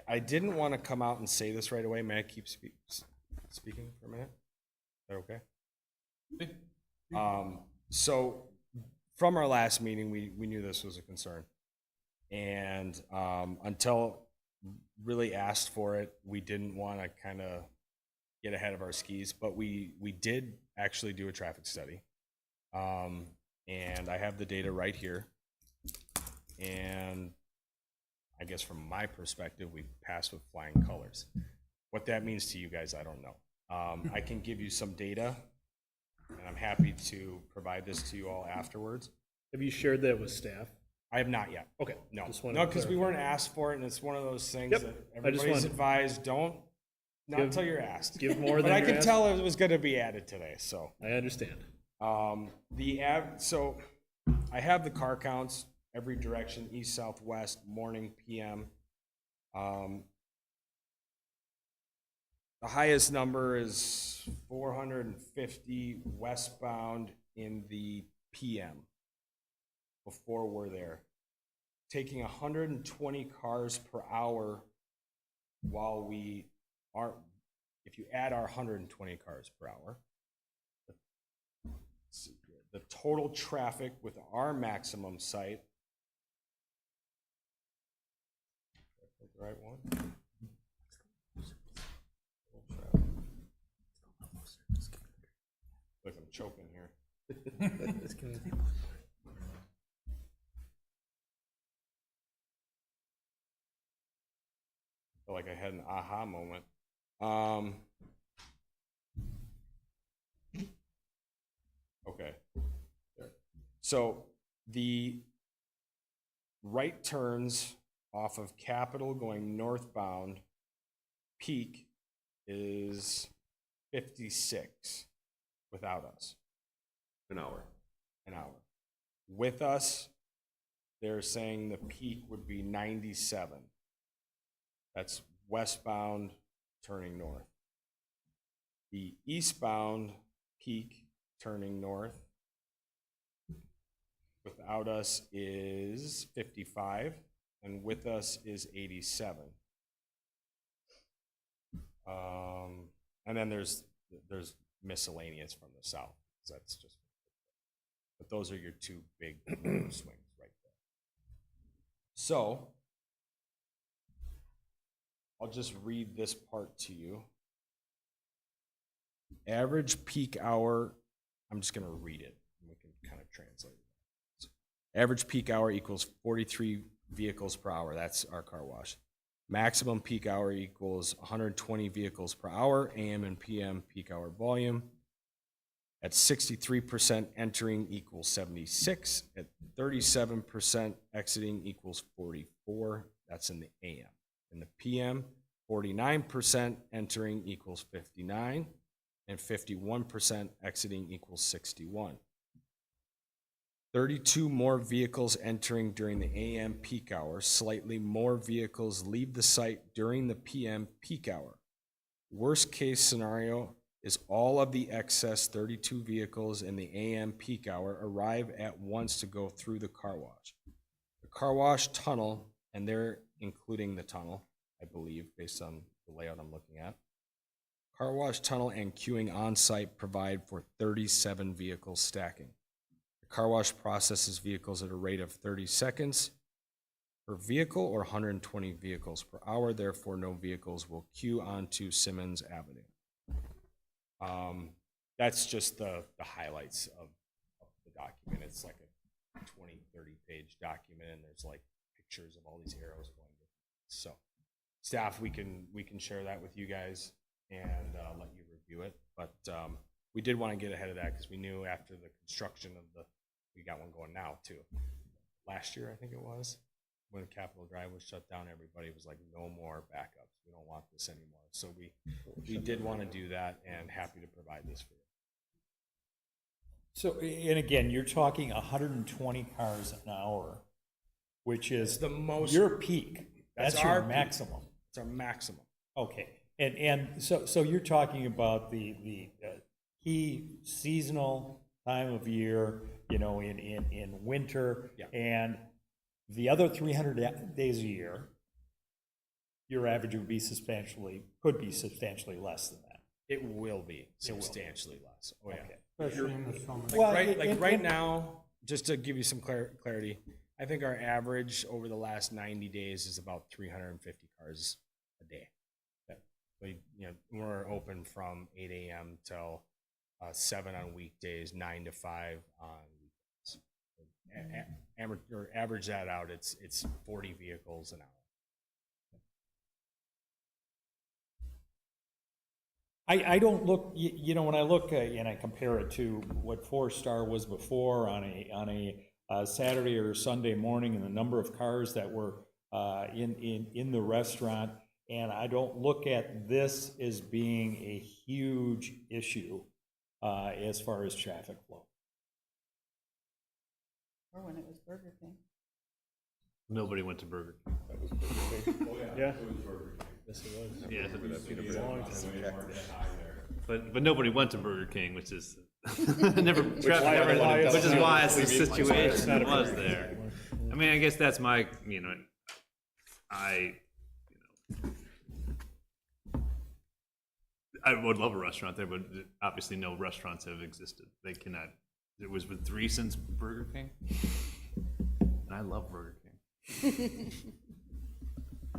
I didn't want to come out and say this right away. May I keep speaking for a minute? Is that okay? So from our last meeting, we knew this was a concern. And until really asked for it, we didn't want to kind of get ahead of our skis, but we did actually do a traffic study. And I have the data right here. And I guess from my perspective, we passed with flying colors. What that means to you guys, I don't know. I can give you some data, and I'm happy to provide this to you all afterwards. Have you shared that with staff? I have not yet. Okay. No, Just wanted no, to because we clarify. weren't asked for it, and it's one of those things Yep. that I just everybody's wanted- advised, not Give- until you're asked. give more But than I you're can asked. tell it was going to be added today, so. I understand. So I have the car counts, every direction, east, south, west, morning, PM. The highest number is 450 westbound in the PM before we're there. Taking 120 cars per hour while we are, if you add our 120 cars per hour, let's see here, the total traffic with our maximum site, did I pick the right one? Look, I'm choking here. Feel like I had an aha moment. Okay. There. So the right turns off of Capitol going northbound peak is 56 without us. An hour. An hour. With us, they're saying the peak would be 97. That's westbound turning north. The eastbound peak turning north without us is 55, and with us is 87. And then there's miscellaneous from the south. That's just, but those are your two big swings right there. So I'll just read this part to you. Average peak hour, I'm just going to read it, and we can kind of translate it. So, average peak hour equals 43 vehicles per hour. That's our car wash. Maximum peak hour equals 120 vehicles per hour, AM and PM peak hour volume. At 63% entering equals 76. At 37% exiting equals 44. That's in the AM. In the PM, 49% entering equals 59, and 51% exiting equals 61. 32 more vehicles entering during the AM peak hour. Slightly more vehicles leave the site during the PM peak hour. Worst case scenario is all of the excess 32 vehicles in the AM peak hour arrive at once to go through the car wash. The car wash tunnel, and they're including the tunnel, I believe, based on the layout I'm looking at. Car wash tunnel and queuing on site provide for 37 vehicles stacking. The car wash processes vehicles at a rate of 30 seconds per vehicle or 120 vehicles per hour. Therefore, no vehicles will queue onto Simmons Avenue. That's just the highlights of the document. It's like a 20, 30-page document, and there's like pictures of all these arrows going. So, staff, we can share that with you guys and let you review it. But we did want to get ahead of that because we knew after the construction of we got one going now too. Last year, I think it was, when Capitol Drive was shut down, everybody was like, no more backups. We don't want this anymore. So we did want to do that, and happy to provide this for you. So, and again, you're talking 120 cars an hour which is The most- your peak. That's our your peak. maximum. It's our maximum. Okay, and so you're talking about the key seasonal time of year, you know, in winter. Yeah. And the other 300 days a year, your average would be could be substantially less than that. It will be substantially less. Oh, yeah. Especially in the summer. Well, Right now, just to give you some clarity, I think our average over the last 90 days is about 350 cars a day. That we, you know, we're open from 8 a.m. till 7 on weekdays, 9 to 5 on weekends. Or average that out, it's 40 vehicles an hour. I don't look, you know, when I look and I compare it to what Four Star was before on a Saturday or Sunday morning and the number of cars that were in the restaurant, and I don't look at this as being a huge issue as far as traffic flow. Or when it was Burger King. Nobody went to Burger King. That was perfect. Yeah. Yes, it was. Yeah, but nobody went to Burger King, which is never, which is why it's the situation was there. I mean, I guess that's my, you know, I would love a restaurant there, but obviously no restaurants have existed. They cannot. It was with 3 since Burger King, and I love Burger King.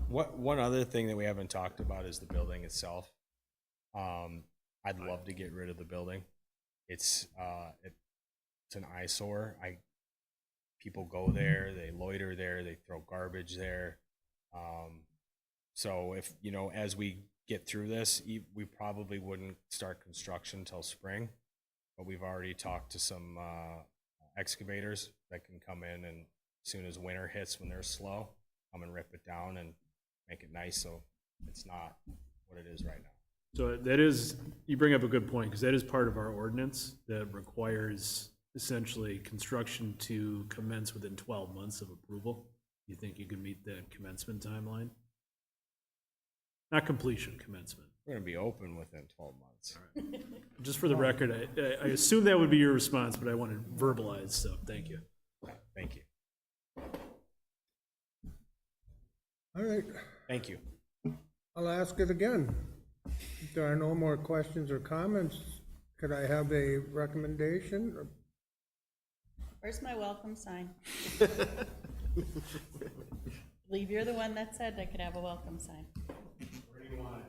One other thing that we haven't talked about is the building itself. I'd love to get rid of the building. It's an eyesore. People go there, they loiter there, they throw garbage there. So if, you know, as we get through this, we probably wouldn't start construction till spring, but we've already talked to some excavators that can come in, and as soon as winter hits, when they're slow, come and rip it down and make it nice so it's not what it is right now. So that is, you bring up a good point, because that is part of our ordinance that requires essentially construction to commence within 12 months of approval. You think you can meet that commencement timeline? Not completion, commencement. We're gonna be open within 12 months. Just for the record, I assume that would be your response, but I want to verbalize, so thank you. Thank you. All right, Thank you. I'll ask it again. If there are no more questions or comments, could I have a recommendation? Where's my welcome sign? Believe you're the one that said I could have a welcome sign. Where do you want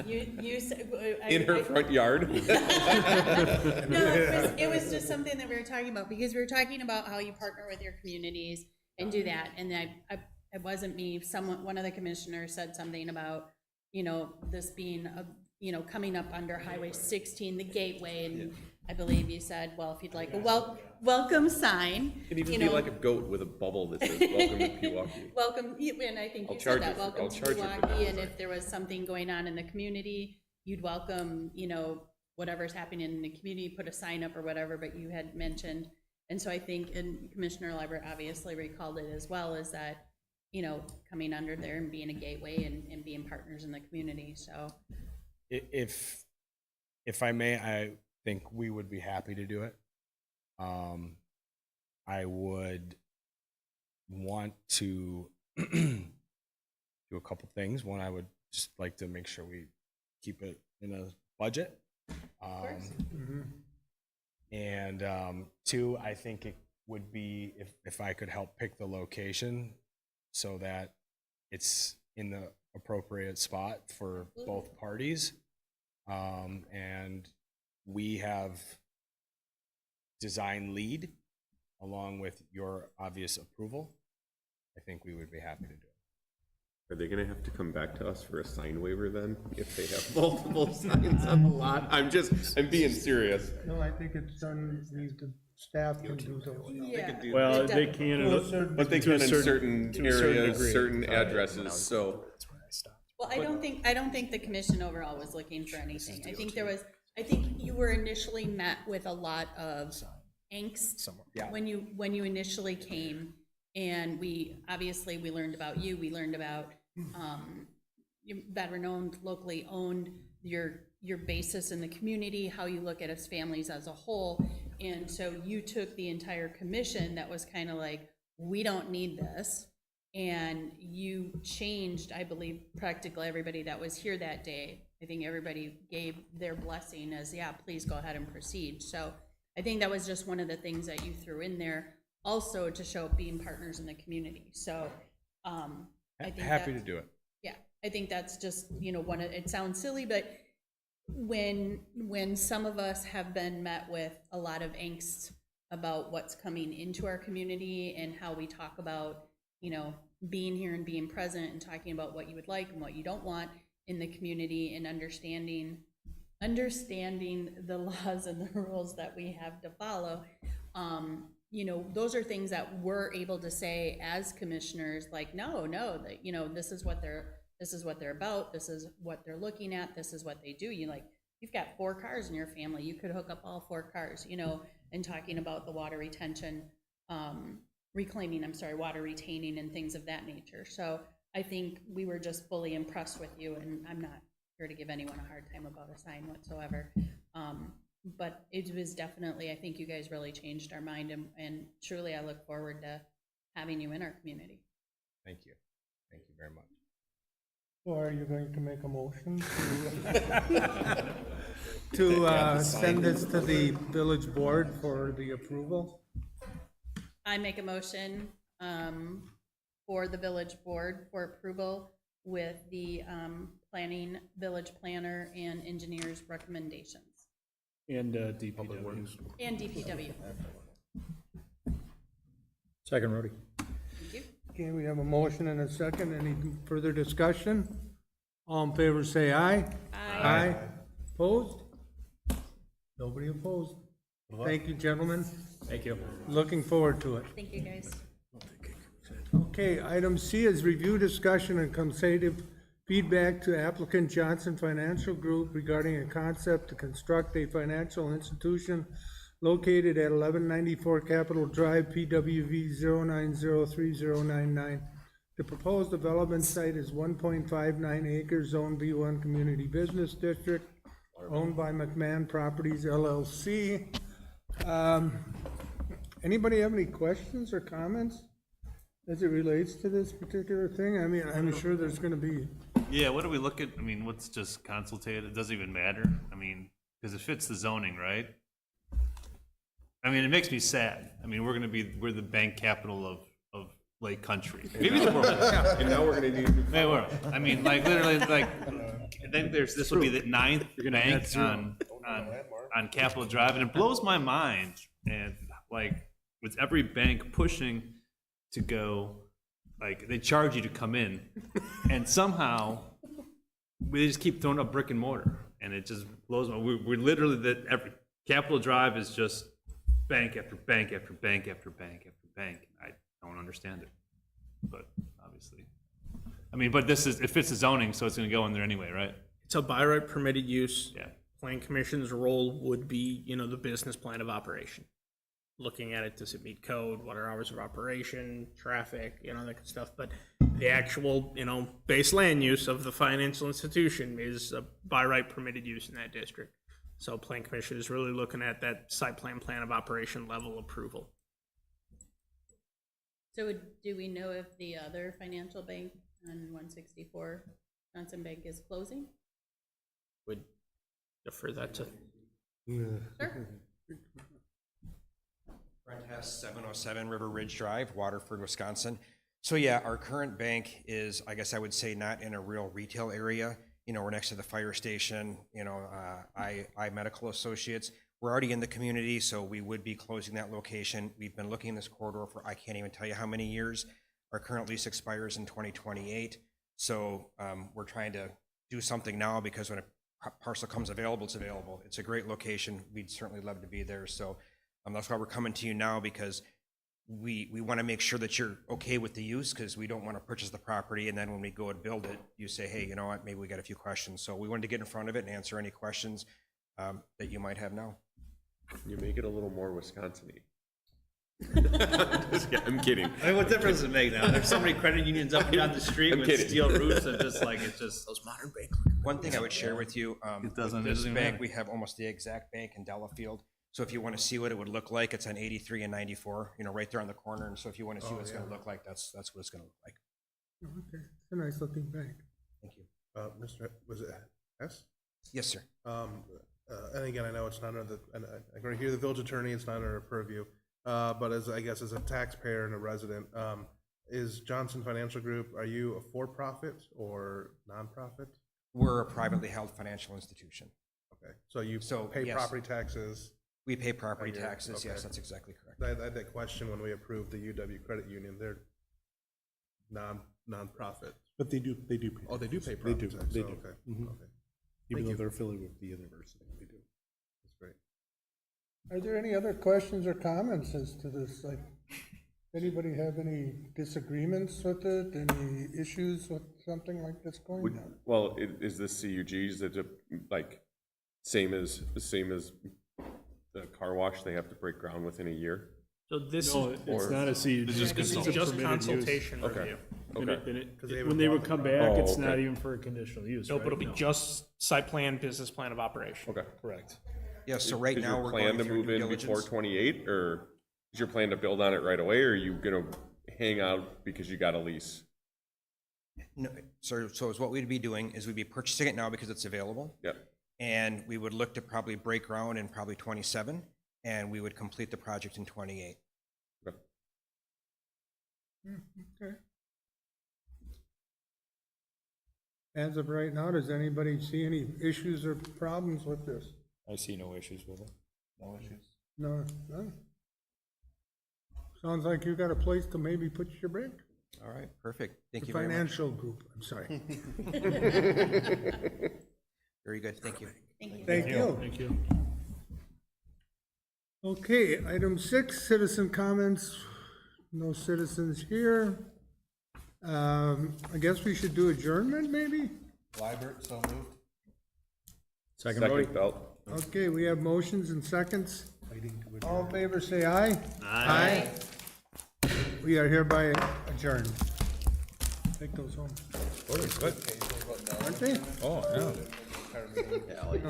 it? You said. In her front yard? No, it was just something that we were talking about, because we were talking about how you partner with your communities and do that, and it wasn't me, one of the commissioners said something about, you know, this being, you know, coming up under Highway 16, the gateway, and I believe you said, well, if you'd like a welcome sign, It even you be know. like a goat with a bubble that says, welcome to Pewaukee. Welcome, and I think I'll you charge said that, you for- welcome I'll to charge you for that, Pewaukee, and sorry. if there was something going on in the community, you'd welcome, you know, whatever's happening in the community, put a sign up or whatever, but you had mentioned, and so I think, and Commissioner Liebert obviously recalled it as well, is that, you know, coming under there and being a gateway and being partners in the community, so. If I may, I think we would be happy to do it. I would want to do a couple things. One, I would just like to make sure we keep it in a budget. And two, I think it would be if I could help pick the location so that it's in the appropriate spot for both parties. And we have design lead along with your obvious approval. I think we would be happy to do it. Are they gonna have to come back to us for a sign waiver then, if they have multiple signs on the lot? I'm being serious. No, I think it's done, the staff can do those. Yeah. Well, they can, But they to a can in certain to a certain areas, degree. certain addresses, so. Well, I don't think the commission overall was looking for anything. I think you were initially met with a lot of angst when you initially came. And obviously, we learned about you, we learned about, veteran-owned, locally owned, your basis in the community, how you look at us families as a whole. And so you took the entire commission that was kind of like, we don't need this. And you changed, I believe, practically everybody that was here that day. I think everybody gave their blessing as, yeah, please go ahead and proceed. So I think that was just one of the things that you threw in there also to show being partners in the community. So, I think Happy to that's- do it. Yeah, I think that's just, it sounds silly, but when some of us have been met with a lot of angst about what's coming into our community and how we talk about, being here and being present and talking about what you would like and what you don't want in the community, and understanding the laws and the rules that we have to follow, those are things that we're able to say as commissioners, like, no, that, this is what they're about, this is what they're looking at, this is what they do. You've got 4 cars in your family, you could hook up all 4 cars, and talking about the water retention, water retaining and things of that nature. So I think we were just fully impressed with you, and I'm not here to give anyone a hard time about a sign whatsoever. But it was definitely, I think you guys really changed our mind, and truly I look forward to having you in our community. Thank you. Thank you very much. So are you going to make a motion to send this to the village board for the approval? I make a motion for the village board for approval with the village planner and engineer's recommendations. And DPW. And DPW. Second, Rudy. Thank you. Okay, we have a motion and a second. Any further discussion? All in favor, say aye. Aye. Opposed? Nobody opposed. Thank you, gentlemen. Thank you. Looking forward to it. Thank you, guys. Okay, item C is review, discussion, and consultative feedback to applicant Johnson Financial Group regarding a concept to construct a financial institution located at 1194 Capitol Drive, PWV 0903099. The proposed development site is 1.59 acres, Zone B1 Community Business District, owned by McMahon Properties LLC. Anybody have any questions or comments as it relates to this particular thing? I mean, I'm sure there's gonna be. Yeah, what do we look at? I mean, what's just consultative? It doesn't even matter. I mean, because it fits the zoning, right? I mean, it makes me sad. I mean, we're the bank capital of Lake Country. Maybe the world. And now we're gonna need. Maybe we're, I mean, like literally, like then this will be the 9th bank on Capitol Drive, and it blows my mind. And like with every bank pushing to go, like they charge you to come in, and somehow we just keep throwing up brick and mortar, and it just blows my. We're literally that every Capitol Drive is just bank after bank after bank after bank after bank. I don't understand it, but obviously, I mean, but it fits the zoning, so it's going to go in there anyway, right? It's a by right permitted use. Yeah. Plan commission's role would be, the business plan of operation. Looking at it, does it meet code? What are hours of operation, traffic, that kind of stuff. But the actual, base land use of the financial institution is a by right permitted use in that district. So plan commission is really looking at that site plan of operation level approval. So do we know if the other financial bank on 164 Johnson Bank is closing? Would defer that to. Sure. Brent Hess, 707 River Ridge Drive, Waterford, Wisconsin. So yeah, our current bank is, I guess I would say, not in a real retail area. We're next to the fire station, I Medical Associates. We're already in the community, so we would be closing that location. We've been looking in this corridor for, I can't even tell you how many years. Our current lease expires in 2028. So we're trying to do something now, because when a parcel comes available, it's available. It's a great location. We'd certainly love to be there. So that's why we're coming to you now, because we want to make sure that you're okay with the use, because we don't want to purchase the property and then when we go and build it, you say, hey, you know what, maybe we got a few questions. So we wanted to get in front of it and answer any questions that you might have now. You make it a little more Wisconsin-y. I'm kidding. I mean, what difference does it make now? There's so many credit unions up and down the street I'm with kidding. steel roofs and just like, it's just. Those modern bank. One thing I would share with you, It doesn't- this it doesn't bank, matter. we have almost the exact bank in Delafield. So if you want to see what it would look like, it's on 83 and 94, right there on the corner. And so if you want to see what it's going to look like, that's what it's going to look like. Okay, it's a nice looking bank. Thank you. Mr., was it S? Yes, sir. And again, I know it's not under the, and I agree here, the village attorney, it's not under our purview. But as, I guess, as a taxpayer and a resident, is Johnson Financial Group, are you a for-profit or nonprofit? We're a privately held financial institution. Okay, so you pay yes. property taxes? We pay property Here, taxes. Yes, okay. that's exactly correct. I had that question when we approved the UW Credit Union, they're nonprofit. But they do pay. Oh, they do pay They do, property tax, they so, do. okay, Mhm. okay. Even Thank though you. they're affiliated with the university, they do. That's great. Are there any other questions or comments as to this? Like, anybody have any disagreements with it, any issues with something like this going on? Well, is this CUG, is it like same as the car wash? They have to break ground within a year? So this No, is, it's not a CUG. this is it's a just permitted use. consultation Okay. review. And Okay. it- When they would come back, it's Oh, not okay. even for a conditional use, Nope, right? it'll be No. just site plan, business plan of operation. Okay. Correct. Yes, so right Is now your we're plan going to through move due in before diligence. 28, or is your plan to build on it right away, or are you gonna hang out because you got a lease? No, so is what we'd be doing is we'd be purchasing it now because it's available. Yep. And we would look to probably break ground in probably 27, and we would complete the project in 28. Okay. Okay. As of right now, does anybody see any issues or problems with this? I see no issues with it. No issues. No, none? Sounds like you got a place to maybe put your brick? All right, perfect. Thank The you very much. financial group, I'm sorry. Very good, thank you. Thank you. Thank you. Okay, item 6, citizen comments. No citizens here. I guess we should do adjournment, maybe? Liebert, so moved. Second, Brody. Second belt. Okay, we have motions and seconds. All in favor, say aye. Aye. We are hereby adjourned. Take those home. Good. Aren't they? Oh, yeah. Entire meeting.